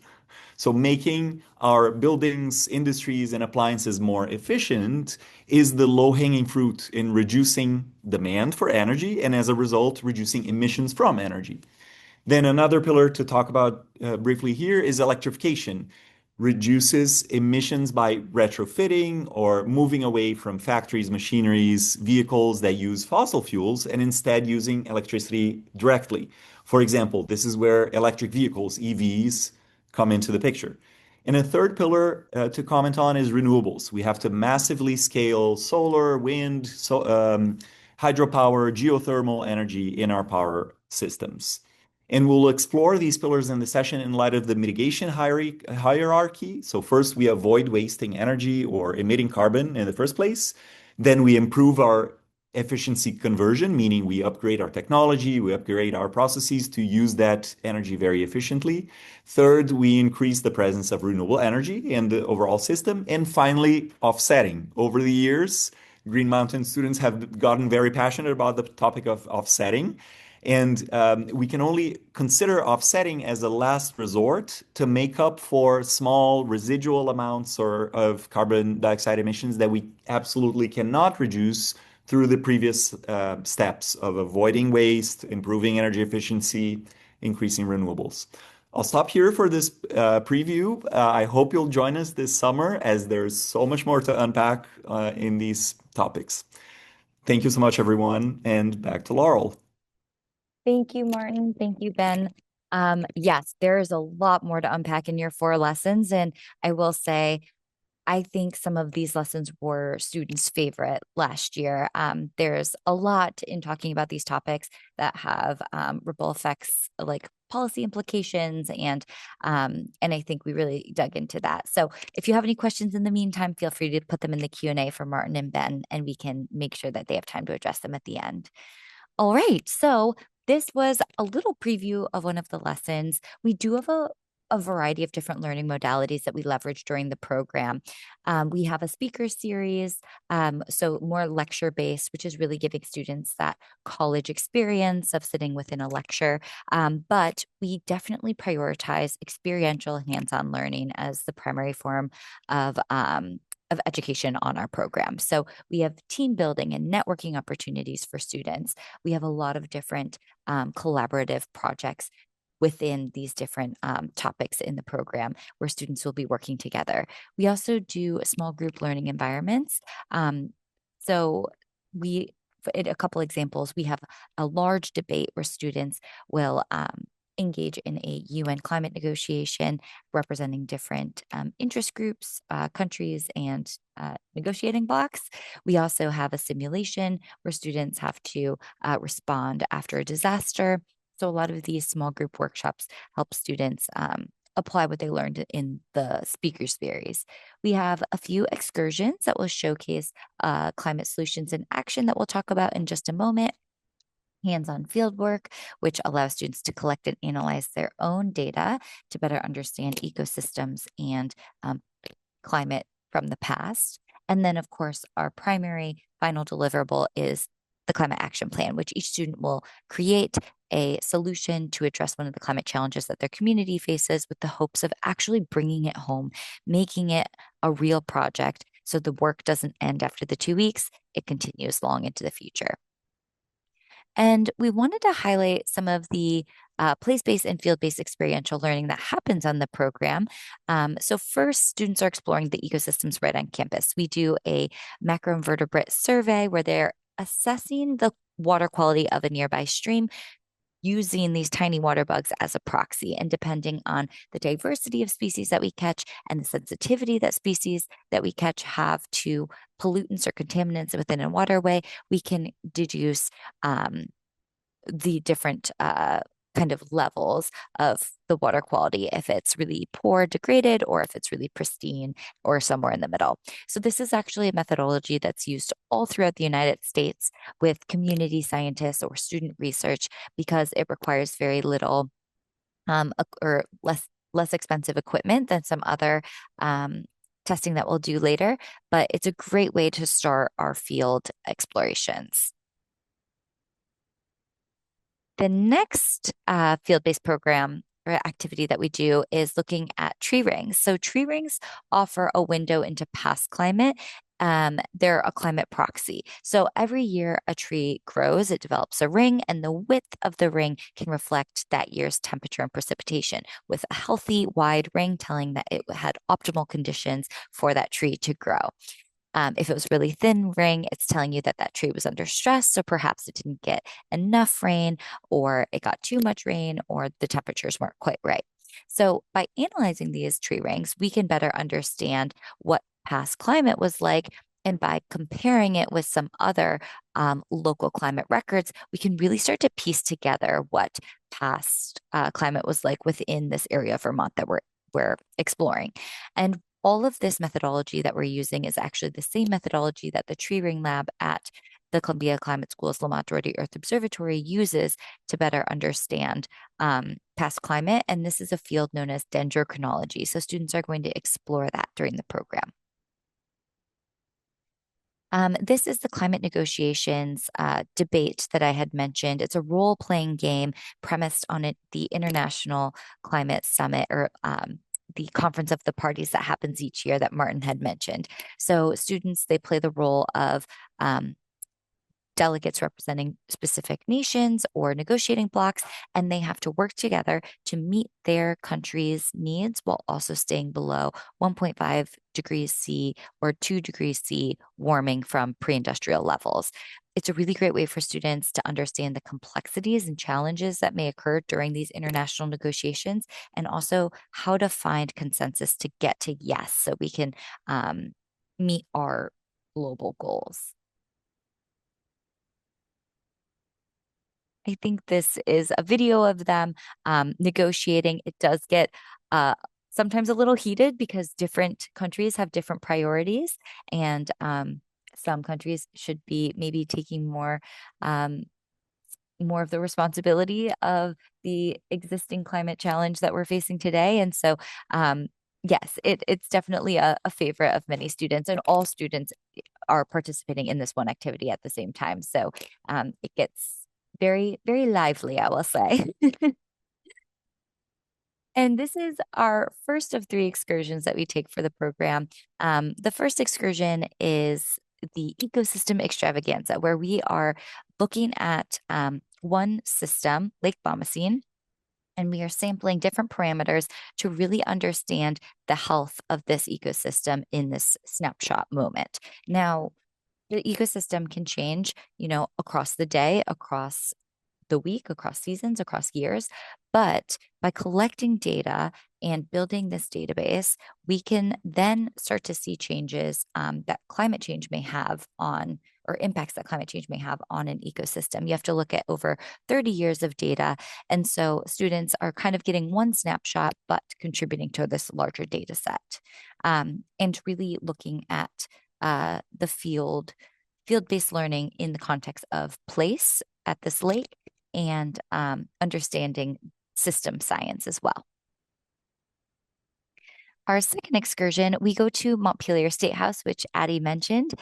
So making our buildings, industries, and appliances more efficient is the low-hanging fruit in reducing demand for energy and, as a result, reducing emissions from energy. Then another pillar to talk about briefly here is electrification. Reduces emissions by retrofitting or moving away from factories, machineries, vehicles that use fossil fuels, and instead using electricity directly. For example, this is where electric vehicles, EVs, come into the picture. And a third pillar to comment on is renewables. We have to massively scale solar, wind, hydropower, geothermal energy in our power systems. And we'll explore these pillars in the session in light of the mitigation hierarchy. So first, we avoid wasting energy or emitting carbon in the first place. Then we improve our efficiency conversion, meaning we upgrade our technology, we upgrade our processes to use that energy very efficiently. Third, we increase the presence of renewable energy in the overall system. And finally, offsetting. Over the years, Green Mountain students have gotten very passionate about the topic of offsetting. And we can only consider offsetting as a last resort to make up for small residual amounts of carbon dioxide emissions that we absolutely cannot reduce through the previous steps of avoiding waste, improving energy efficiency, increasing renewables. I'll stop here for this preview. I hope you'll join us this summer, as there's so much more to unpack in these topics. Thank you so much, everyone, and back to Laurel.
Thank you, Martin. Thank you, Ben. Yes, there is a lot more to unpack in your 4 lessons. And I will say, I think some of these lessons were students' favorite last year. There's a lot in talking about these topics that have ripple effects, like policy implications, and I think we really dug into that. So if you have any questions in the meantime, feel free to put them in the Q&A for Martin and Ben, and we can make sure that they have time to address them at the end. All right, so this was a little preview of one of the lessons. We do have a variety of different learning modalities that we leverage during the program. We have a speaker series, so more lecture-based, which is really giving students that college experience of sitting within a lecture. But we definitely prioritize experiential hands-on learning as the primary form of education on our program. So we have team building and networking opportunities for students. We have a lot of different collaborative projects within these different topics in the program where students will be working together. We also do small group learning environments. So we in a couple examples, we have a large debate where students will engage in a UN climate negotiation representing different interest groups, countries, and negotiating blocks. We also have a simulation where students have to respond after a disaster. So a lot of these small group workshops help students apply what they learned in the speakers series. We have a few excursions that will showcase climate solutions in action that we'll talk about in just a moment. Hands-on field work, which allows students to collect and analyze their own data to better understand ecosystems and climate from the past. And then, of course, our primary final deliverable is the climate action plan, which each student will create a solution to address one of the climate challenges that their community faces with the hopes of actually bringing it home, making it a real project so the work doesn't end after the 2 weeks, it continues long into the future. And we wanted to highlight some of the place-based and field-based experiential learning that happens on the program. So first, students are exploring the ecosystems right on campus. We do a macroinvertebrate survey where they're assessing the water quality of a nearby stream using these tiny water bugs as a proxy. And depending on the diversity of species that we catch and the sensitivity that species that we catch have to pollutants or contaminants within a waterway, we can deduce the different kind of levels of the water quality, if it's really poor, degraded, or if it's really pristine, or somewhere in the middle. So this is actually a methodology that's used all throughout the United States with community scientists or student research because it requires very little or less expensive equipment than some other testing that we'll do later, but it's a great way to start our field explorations. The next field-based program or activity that we do is looking at tree rings. So tree rings offer a window into past climate. They're a climate proxy. So every year a tree grows, it develops a ring, and the width of the ring can reflect that year's temperature and precipitation, with a healthy, wide ring telling that it had optimal conditions for that tree to grow. If it was really thin ring, it's telling you that that tree was under stress. So perhaps it didn't get enough rain, or it got too much rain, or the temperatures weren't quite right. So by analyzing these tree rings, we can better understand what past climate was like. And by comparing it with some other local climate records, we can really start to piece together what past climate was like within this area of Vermont that we're exploring. And all of this methodology that we're using is actually the same methodology that the Tree Ring Lab at the Columbia Climate School's Lamont Doherty Earth Observatory uses to better understand past climate. And this is a field known as dendrochronology. So students are going to explore that during the program. This is the climate negotiations debate that I had mentioned. It's a role-playing game premised on the International Climate Summit, or the Conference of the Parties that happens each year that Martin had mentioned. So students, they play the role of delegates representing specific nations or negotiating blocks, and they have to work together to meet their country's needs while also staying below 1.5 degrees C or 2 degrees C warming from pre-industrial levels. It's a really great way for students to understand the complexities and challenges that may occur during these international negotiations, and also how to find consensus to get to yes, so we can meet our global goals. I think this is a video of them negotiating. It does get sometimes a little heated because different countries have different priorities, and some countries should be maybe taking more of the responsibility of the existing climate challenge that we're facing today. And so, yes, it's definitely a favorite of many students, and all students are participating in this one activity at the same time. So it gets very, very lively, I will say. And this is our first of 3 excursions that we take for the program. The first excursion is the ecosystem extravaganza, where we are looking at one system, Lake Bomoseen, and we are sampling different parameters to really understand the health of this ecosystem in this snapshot moment. Now, the ecosystem can change, across the day, across the week, across seasons, across years. But by collecting data and building this database, we can then start to see changes that climate change may have on, or impacts that climate change may have on an ecosystem. You have to look at over 30 years of data. And so students are kind of getting one snapshot, but contributing to this larger data set, and really looking at the field-based learning in the context of place at this lake and understanding system science as well. Our second excursion, we go to Montpelier State House, which Addie mentioned.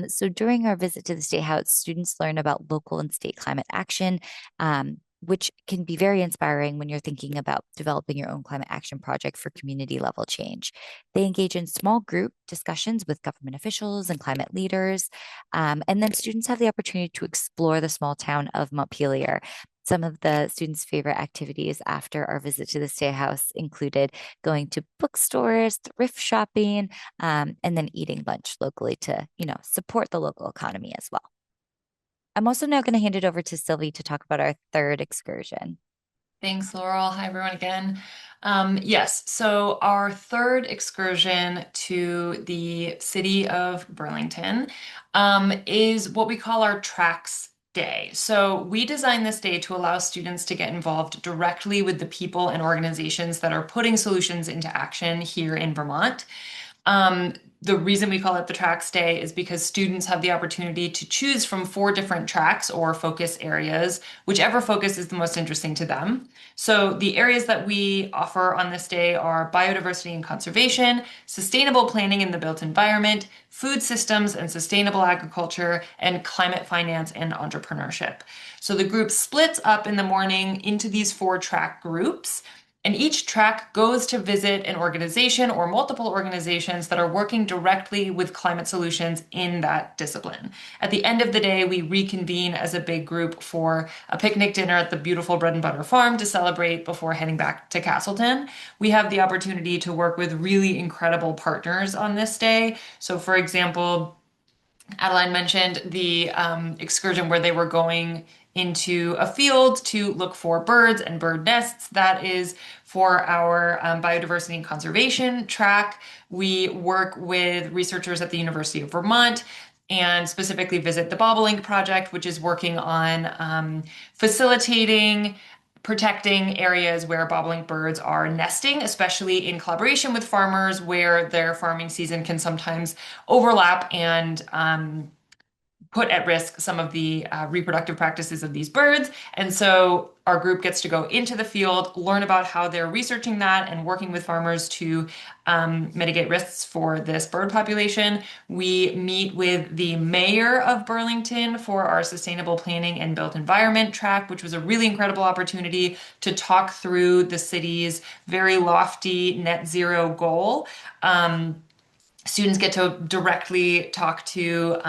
So during our visit to the State House, students learn about local and state climate action, which can be very inspiring when you're thinking about developing your own climate action project for community level change. They engage in small group discussions with government officials and climate leaders. And then students have the opportunity to explore the small town of Montpelier. Some of the students' favorite activities after our visit to the State House included going to bookstores, thrift shopping, and then eating lunch locally to, support the local economy as well. I'm also now going to hand it over to Sylvie to talk about our third excursion.
Thanks, Laurel. Hi, everyone again. Yes, so our third excursion to the city of Burlington is what we call our Tracks Day. So we designed this day to allow students to get involved directly with the people and organizations that are putting solutions into action here in Vermont. The reason we call it the Tracks Day is because students have the opportunity to choose from 4 different tracks or focus areas, whichever focus is the most interesting to them. So the areas that we offer on this day are biodiversity and conservation, sustainable planning in the built environment, food systems and sustainable agriculture, and climate finance and entrepreneurship. So the group splits up in the morning into these 4 track groups. And each track goes to visit an organization or multiple organizations that are working directly with climate solutions in that discipline. At the end of the day, we reconvene as a big group for a picnic dinner at the beautiful Bread and Butter Farm to celebrate before heading back to Castleton. We have the opportunity to work with really incredible partners on this day. So for example, Adeline mentioned the excursion where they were going into a field to look for birds and bird nests. That is for our biodiversity and conservation track. We work with researchers at the University of Vermont and specifically visit the Bobolink Project, which is working on facilitating protecting areas where bobolink birds are nesting, especially in collaboration with farmers where their farming season can sometimes overlap and put at risk some of the reproductive practices of these birds. And so our group gets to go into the field, learn about how they're researching that and working with farmers to mitigate risks for this bird population. We meet with the mayor of Burlington for our sustainable planning and built environment track, which was a really incredible opportunity to talk through the city's very lofty net zero goal. Students get to directly talk to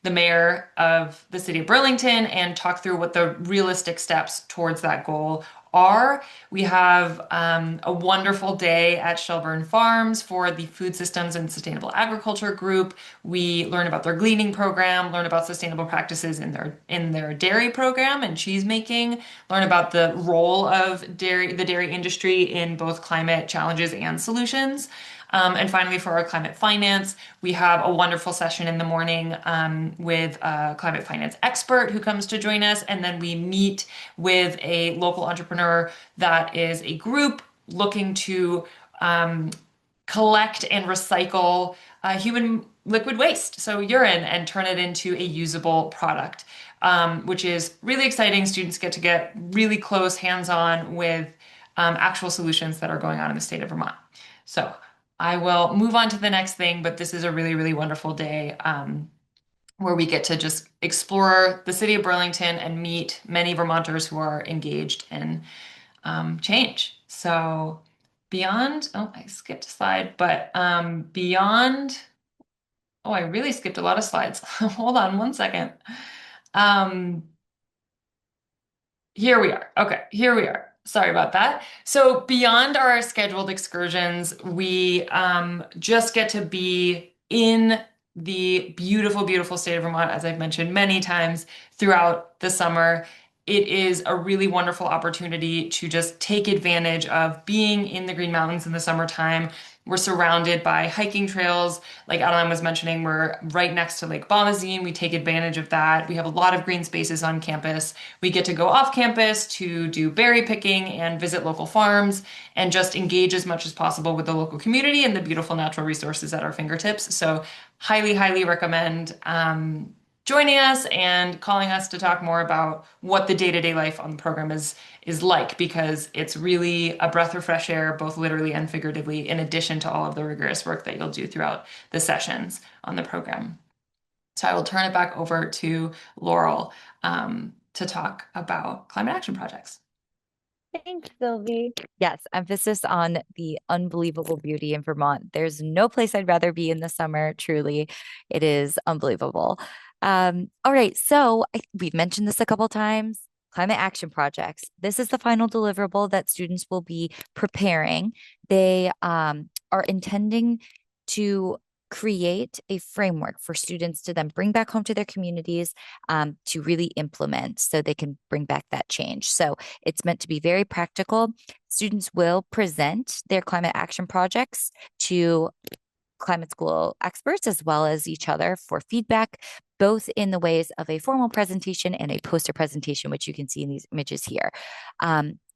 the mayor of the city of Burlington and talk through what the realistic steps towards that goal are. We have a wonderful day at Shelburne Farms for the Food Systems and Sustainable Agriculture group. We learn about their gleaning program, learn about sustainable practices in their dairy program and cheese making, learn about the role of the dairy industry in both climate challenges and solutions. And finally, for our climate finance, we have a wonderful session in the morning with a climate finance expert who comes to join us. And then we meet with a local entrepreneur that is a group looking to collect and recycle human liquid waste, so urine, and turn it into a usable product, which is really exciting. Students get to get really close, hands-on with actual solutions that are going on in the state of Vermont. So I will move on to the next thing, but this is a really, really wonderful day where we get to just explore the city of Burlington and meet many Vermonters who are engaged in change. So beyond, oh, I skipped a slide, but beyond, oh, I really skipped a lot of slides. Hold on one second. Here we are. Okay, here we are. Sorry about that. So beyond our scheduled excursions, we just get to be in the beautiful, beautiful state of Vermont, as I've mentioned many times throughout the summer. It is a really wonderful opportunity to just take advantage of being in the Green Mountains in the summertime. We're surrounded by hiking trails. Like Adeline was mentioning, we're right next to Lake Bomazene. We take advantage of that. We have a lot of green spaces on campus. We get to go off campus to do berry picking and visit local farms and just engage as much as possible with the local community and the beautiful natural resources at our fingertips. So highly, highly recommend joining us and calling us to talk more about what the day-to-day life on the program is like, because it's really a breath of fresh air, both literally and figuratively, in addition to all of the rigorous work that you'll do throughout the sessions on the program. So I will turn it back over to Laurel to talk about climate action projects.
Thanks, Sylvie. Yes, emphasis on the unbelievable beauty in Vermont. There's no place I'd rather be in the summer, truly. It is unbelievable. All right, so we've mentioned this a couple times. Climate action projects. This is the final deliverable that students will be preparing. They are intending to create a framework for students to then bring back home to their communities to really implement so they can bring back that change. So it's meant to be very practical. Students will present their climate action projects to climate school experts as well as each other for feedback, both in the ways of a formal presentation and a poster presentation, which you can see in these images here.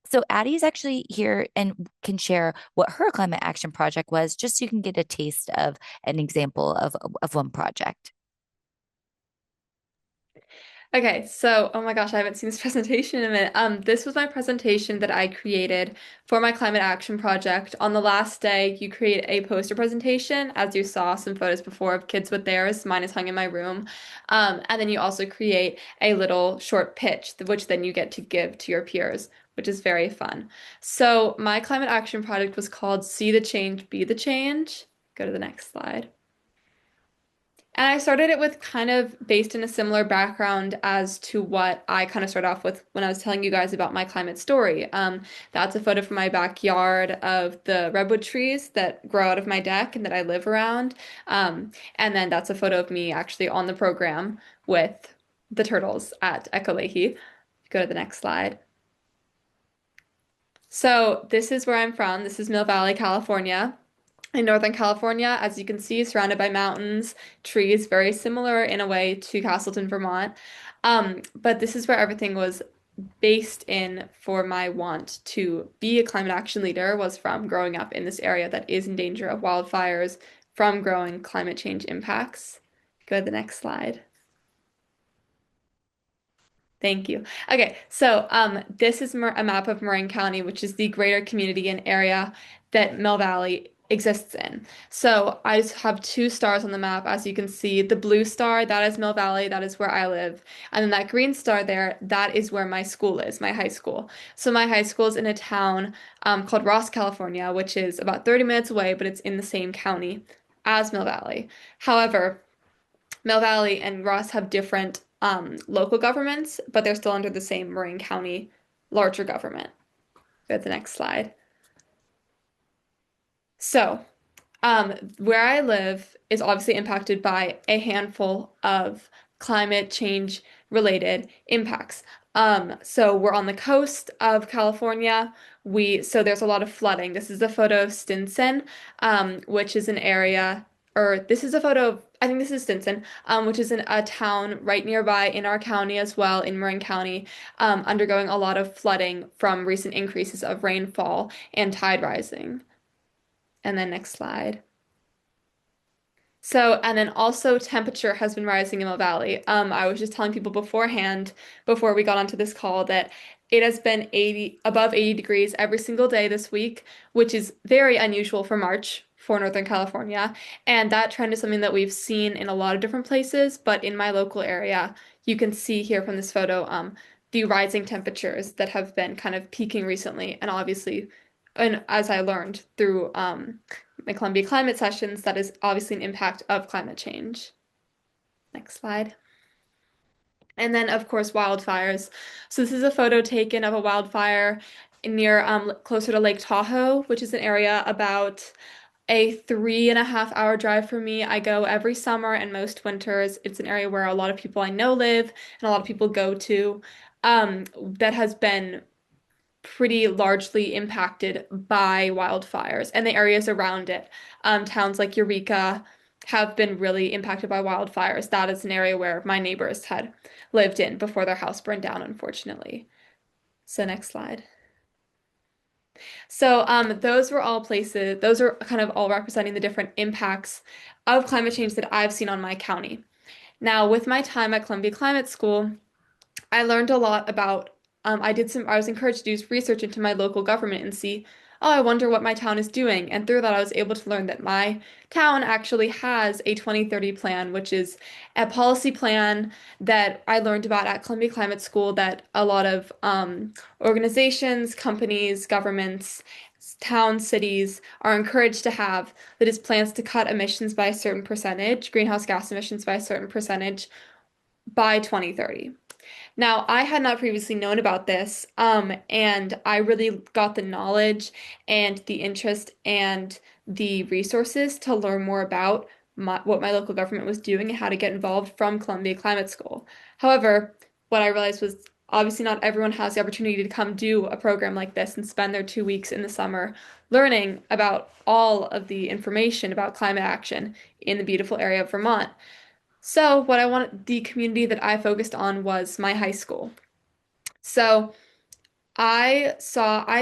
So Addie's actually here and can share what her climate action project was, just so you can get a taste of an example of one project.
Okay, so oh my gosh, I haven't seen this presentation in a minute. This was my presentation that I created for my climate action project. On the last day, you create a poster presentation, as you saw some photos before of kids with theirs. Mine is hung in my room. And then you also create a little short pitch, which then you get to give to your peers, which is very fun. So my climate action project was called See the Change, Be the Change. Go to the next slide. And I started it with kind of based in a similar background as to what I kind of started off with when I was telling you guys about my climate story. That's a photo from my backyard of the redwood trees that grow out of my deck and that I live around. And then that's a photo of me actually on the program with the turtles at Echo Leahy. Go to the next slide. So this is where I'm from. This is Mill Valley, California. In Northern California, as you can see, surrounded by mountains, trees, very similar in a way to Castleton, Vermont. But this is where everything was based in for my want to be a climate action leader was from growing up in this area that is in danger of wildfires from growing climate change impacts. Go to the next slide. Thank you. Okay, so this is a map of Marin County, which is the greater community and area that Mill Valley exists in. So I just have two stars on the map, as you can see. The blue star, that is Mill Valley, that is where I live. And then that green star there, that is where my school is, my high school. So my high school is in a town called Ross, California, which is about 30 minutes away, but it's in the same county as Mill Valley. However, Mill Valley and Ross have different local governments, but they're still under the same Marin County larger government. Go to the next slide. So, where I live is obviously impacted by a handful of climate change related impacts. So we're on the coast of California. So there's a lot of flooding. This is a photo of Stinson, which is an area, or this is a photo of, I think this is Stinson, which is in a town right nearby in our county as well, in Marin County, undergoing a lot of flooding from recent increases of rainfall and tide rising. And then next slide. So, and then also temperature has been rising in the valley. I was just telling people beforehand, before we got onto this call, that it has been above 80 degrees every single day this week, which is very unusual for March for Northern California. And that trend is something that we've seen in a lot of different places, but in my local area, you can see here from this photo, the rising temperatures that have been kind of peaking recently, and obviously, and as I learned through my Columbia climate sessions, that is obviously an impact of climate change. Next slide. And then, of course, wildfires. So this is a photo taken of a wildfire near closer to Lake Tahoe, which is an area about a 3.5 hour drive for me. I go every summer and most winters. It's an area where a lot of people I know live and a lot of people go to, that has been pretty largely impacted by wildfires and the areas around it. Towns like Eureka have been really impacted by wildfires. That is an area where my neighbors had lived in before their house burned down, unfortunately. So next slide. So those were all places, those are kind of all representing the different impacts of climate change that I've seen on my county. Now, with my time at Columbia Climate School, I learned a lot about, I was encouraged to do research into my local government and see, oh, I wonder what my town is doing. And through that, I was able to learn that my town actually has a 2030 plan, which is a policy plan that I learned about at Columbia Climate School that a lot of organizations, companies, governments, towns, cities are encouraged to have, that is plans to cut emissions by a certain percentage, greenhouse gas emissions by a certain percentage by 2030. Now, I had not previously known about this, and I really got the knowledge and the interest and the resources to learn more about what my local government was doing and how to get involved from Columbia Climate School. However, what I realized was obviously not everyone has the opportunity to come do a program like this and spend their 2 weeks in the summer learning about all of the information about climate action in the beautiful area of Vermont. So what I wanted, the community that I focused on was my high school. So I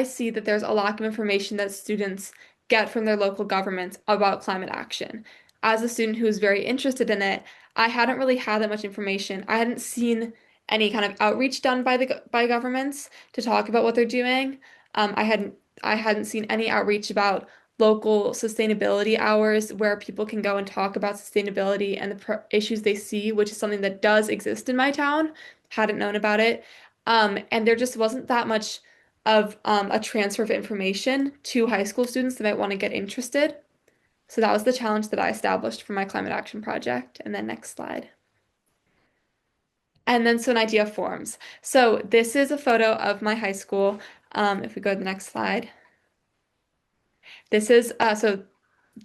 see that there's a lack of information that students get from their local governments about climate action. As a student who was very interested in it, I hadn't really had that much information. I hadn't seen any kind of outreach done by governments to talk about what they're doing. I hadn't seen any outreach about local sustainability hours where people can go and talk about sustainability and the issues they see, which is something that does exist in my town. Hadn't known about it. And there just wasn't that much of a transfer of information to high school students that might want to get interested. So that was the challenge that I established for my climate action project. And then next slide. And then so an idea forms. So this is a photo of my high school. If we go to the next slide. This is, so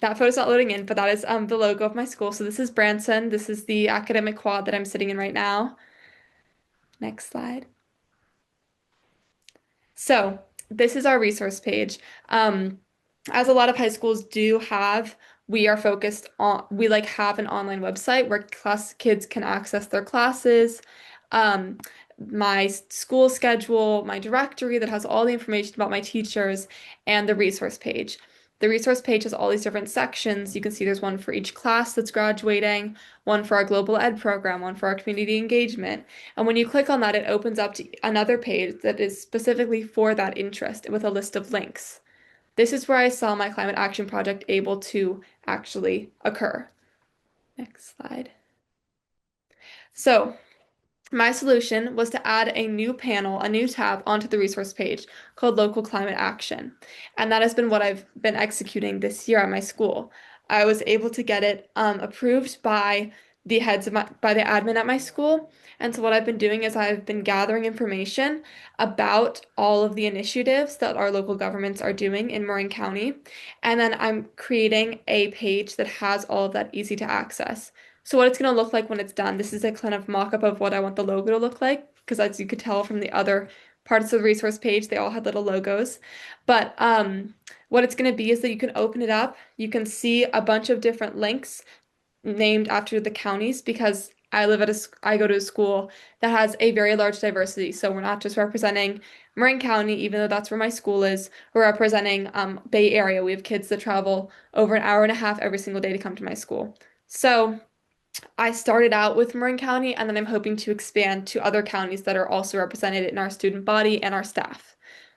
that photo's not loading in, but that is the logo of my school. So this is Branson. This is the academic quad that I'm sitting in right now. Next slide. So this is our resource page. As a lot of high schools do have, we are focused on, we like have an online website where kids can access their classes, my school schedule, my directory that has all the information about my teachers, and the resource page. The resource page has all these different sections. You can see there's one for each class that's graduating, one for our global ed program, one for our community engagement. And when you click on that, it opens up to another page that is specifically for that interest with a list of links. This is where I saw my climate action project able to actually occur. Next slide. So my solution was to add a new panel, a new tab onto the resource page called Local Climate Action. And that has been what I've been executing this year at my school. I was able to get it approved by the admin at my school. And so what I've been doing is I've been gathering information about all of the initiatives that our local governments are doing in Marin County. And then I'm creating a page that has all of that easy to access. So what it's going to look like when it's done, this is a kind of mock-up of what I want the logo to look like, because as you could tell from the other parts of the resource page, they all had little logos. But what it's going to be is that you can open it up, you can see a bunch of different links named after the counties, because I go to a school that has a very large diversity. So we're not just representing Marin County, even though that's where my school is. We're representing Bay Area. We have kids that travel over an hour and a half every single day to come to my school. So I started out with Marin County, and then I'm hoping to expand to other counties that are also represented in our student body and our staff.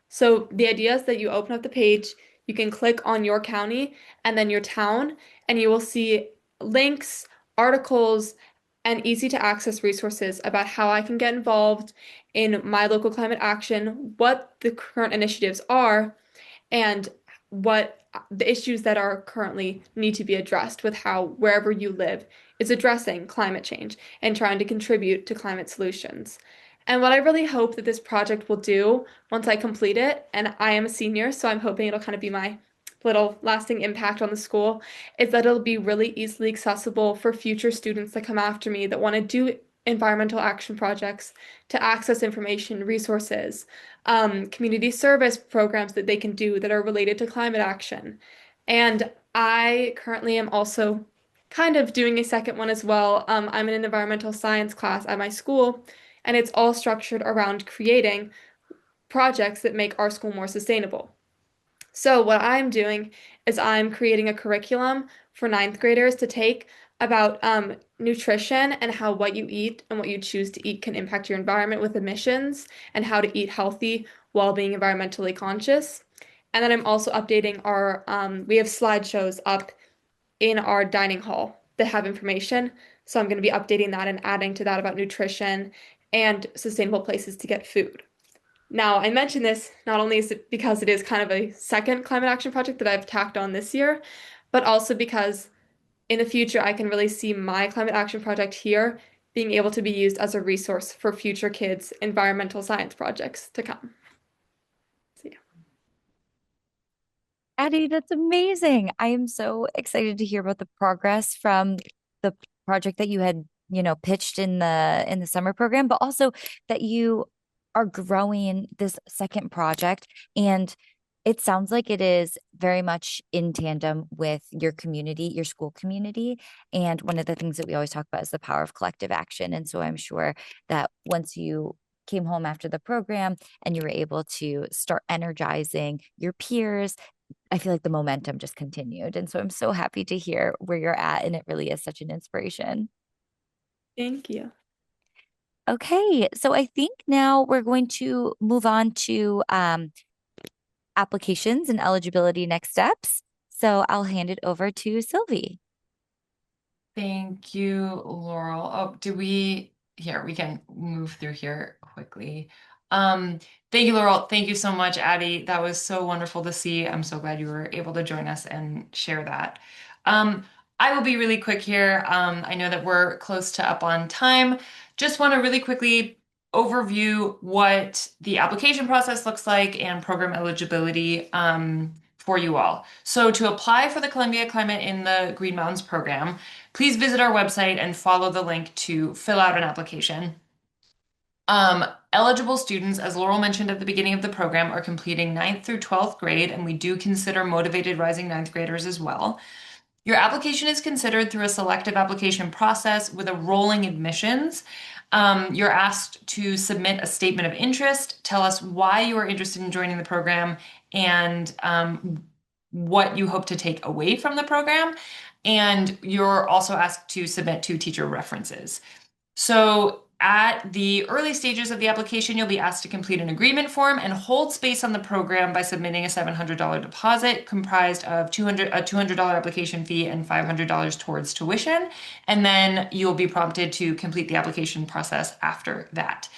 So the idea is that you open up the page, you can click on your county and then your town, and you will see links, articles, and easy to access resources about how I can get involved in my local climate action, what the current initiatives are, and what the issues that are currently need to be addressed with how wherever you live is addressing climate change and trying to contribute to climate solutions. And what I really hope that this project will do once I complete it, and I am a senior, so I'm hoping it'll kind of be my little lasting impact on the school is that it'll be really easily accessible for future students that come after me that want to do environmental action projects to access information, resources, community service programs that they can do that are related to climate action. And I currently am also kind of doing a second one as well. I'm in an environmental science class at my school, and it's all structured around creating projects that make our school more sustainable. So what I'm doing is I'm creating a curriculum for ninth graders to take about nutrition and how what you eat and what you choose to eat can impact your environment with emissions and how to eat healthy while being environmentally conscious. And then I'm also updating our, we have slideshows up in our dining hall that have information. So I'm going to be updating that and adding to that about nutrition and sustainable places to get food. Now, I mention this not only is it because it is kind of a second climate action project that I've tacked on this year, but also because in the future I can really see my climate action project here being able to be used as a resource for future kids' environmental science projects to come. So, yeah.
Addie, that's amazing. I am so excited to hear about the progress from the project that you had, pitched in the summer program, but also that you are growing this second project. And it sounds like it is very much in tandem with your community, your school community. And one of the things that we always talk about is the power of collective action. And so I'm sure that once you came home after the program and you were able to start energizing your peers, I feel like the momentum just continued. And so I'm so happy to hear where you're at. And it really is such an inspiration.
Thank you.
Okay, so I think now we're going to move on to applications and eligibility next steps. So I'll hand it over to Sylvie.
Thank you, Laurel. Oh, we can move through here quickly. Thank you, Laurel. Thank you so much, Addie. That was so wonderful to see. I'm so glad you were able to join us and share that. I will be really quick here. I know that we're close to up on time. Just want to really quickly overview what the application process looks like and program eligibility for you all. So to apply for the Columbia Climate in the Green Mountains program, please visit our website and follow the link to fill out an application. Eligible students, as Laurel mentioned at the beginning of the program, are completing 9th through 12th grade, and we do consider motivated rising 9th graders as well. Your application is considered through a selective application process with a rolling admissions. You're asked to submit a statement of interest, tell us why you are interested in joining the program, and what you hope to take away from the program. And you're also asked to submit 2 teacher references. So at the early stages of the application, you'll be asked to complete an agreement form and hold space on the program by submitting a $700 deposit comprised of a $200 application fee and $500 towards tuition. And then you'll be prompted to complete the application process after that.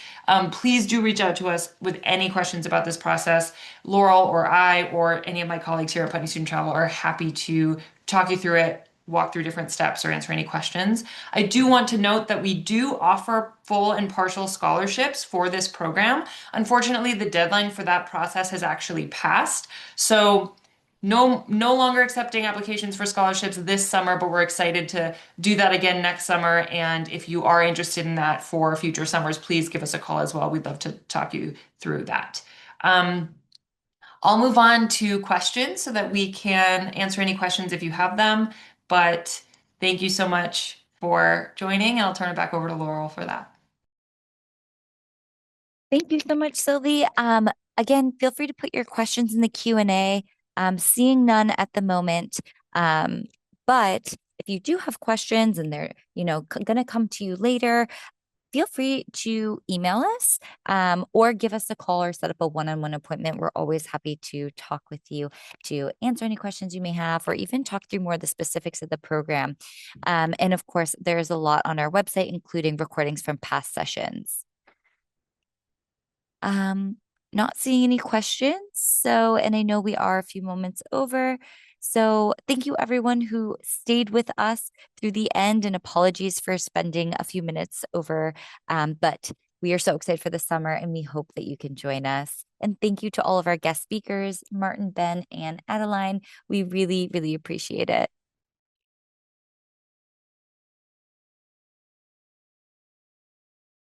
Please do reach out to us with any questions about this process. Laurel or I or any of my colleagues here at Putney Student Travel are happy to talk you through it, walk through different steps, or answer any questions. I do want to note that we do offer full and partial scholarships for this program. Unfortunately, the deadline for that process has actually passed. So no longer accepting applications for scholarships this summer, but we're excited to do that again next summer. And if you are interested in that for future summers, please give us a call as well. We'd love to talk you through that. I'll move on to questions so that we can answer any questions if you have them. But thank you so much for joining, and I'll turn it back over to Laurel for that.
Thank you so much, Sylvie. Again, feel free to put your questions in the Q&A. Seeing none at the moment, but if you do have questions and they're, going to come to you later, feel free to email us or give us a call or set up a one-on-one appointment. We're always happy to talk with you to answer any questions you may have or even talk through more of the specifics of the program. And of course, there's a lot on our website, including recordings from past sessions. Not seeing any questions. And I know we are a few moments over. So thank you everyone who stayed with us through the end, and apologies for spending a few minutes over, but We are so excited for the summer and we hope that you can join us. And thank you to all of our guest speakers, Martin, Ben, and Adeline. We really, really appreciate it.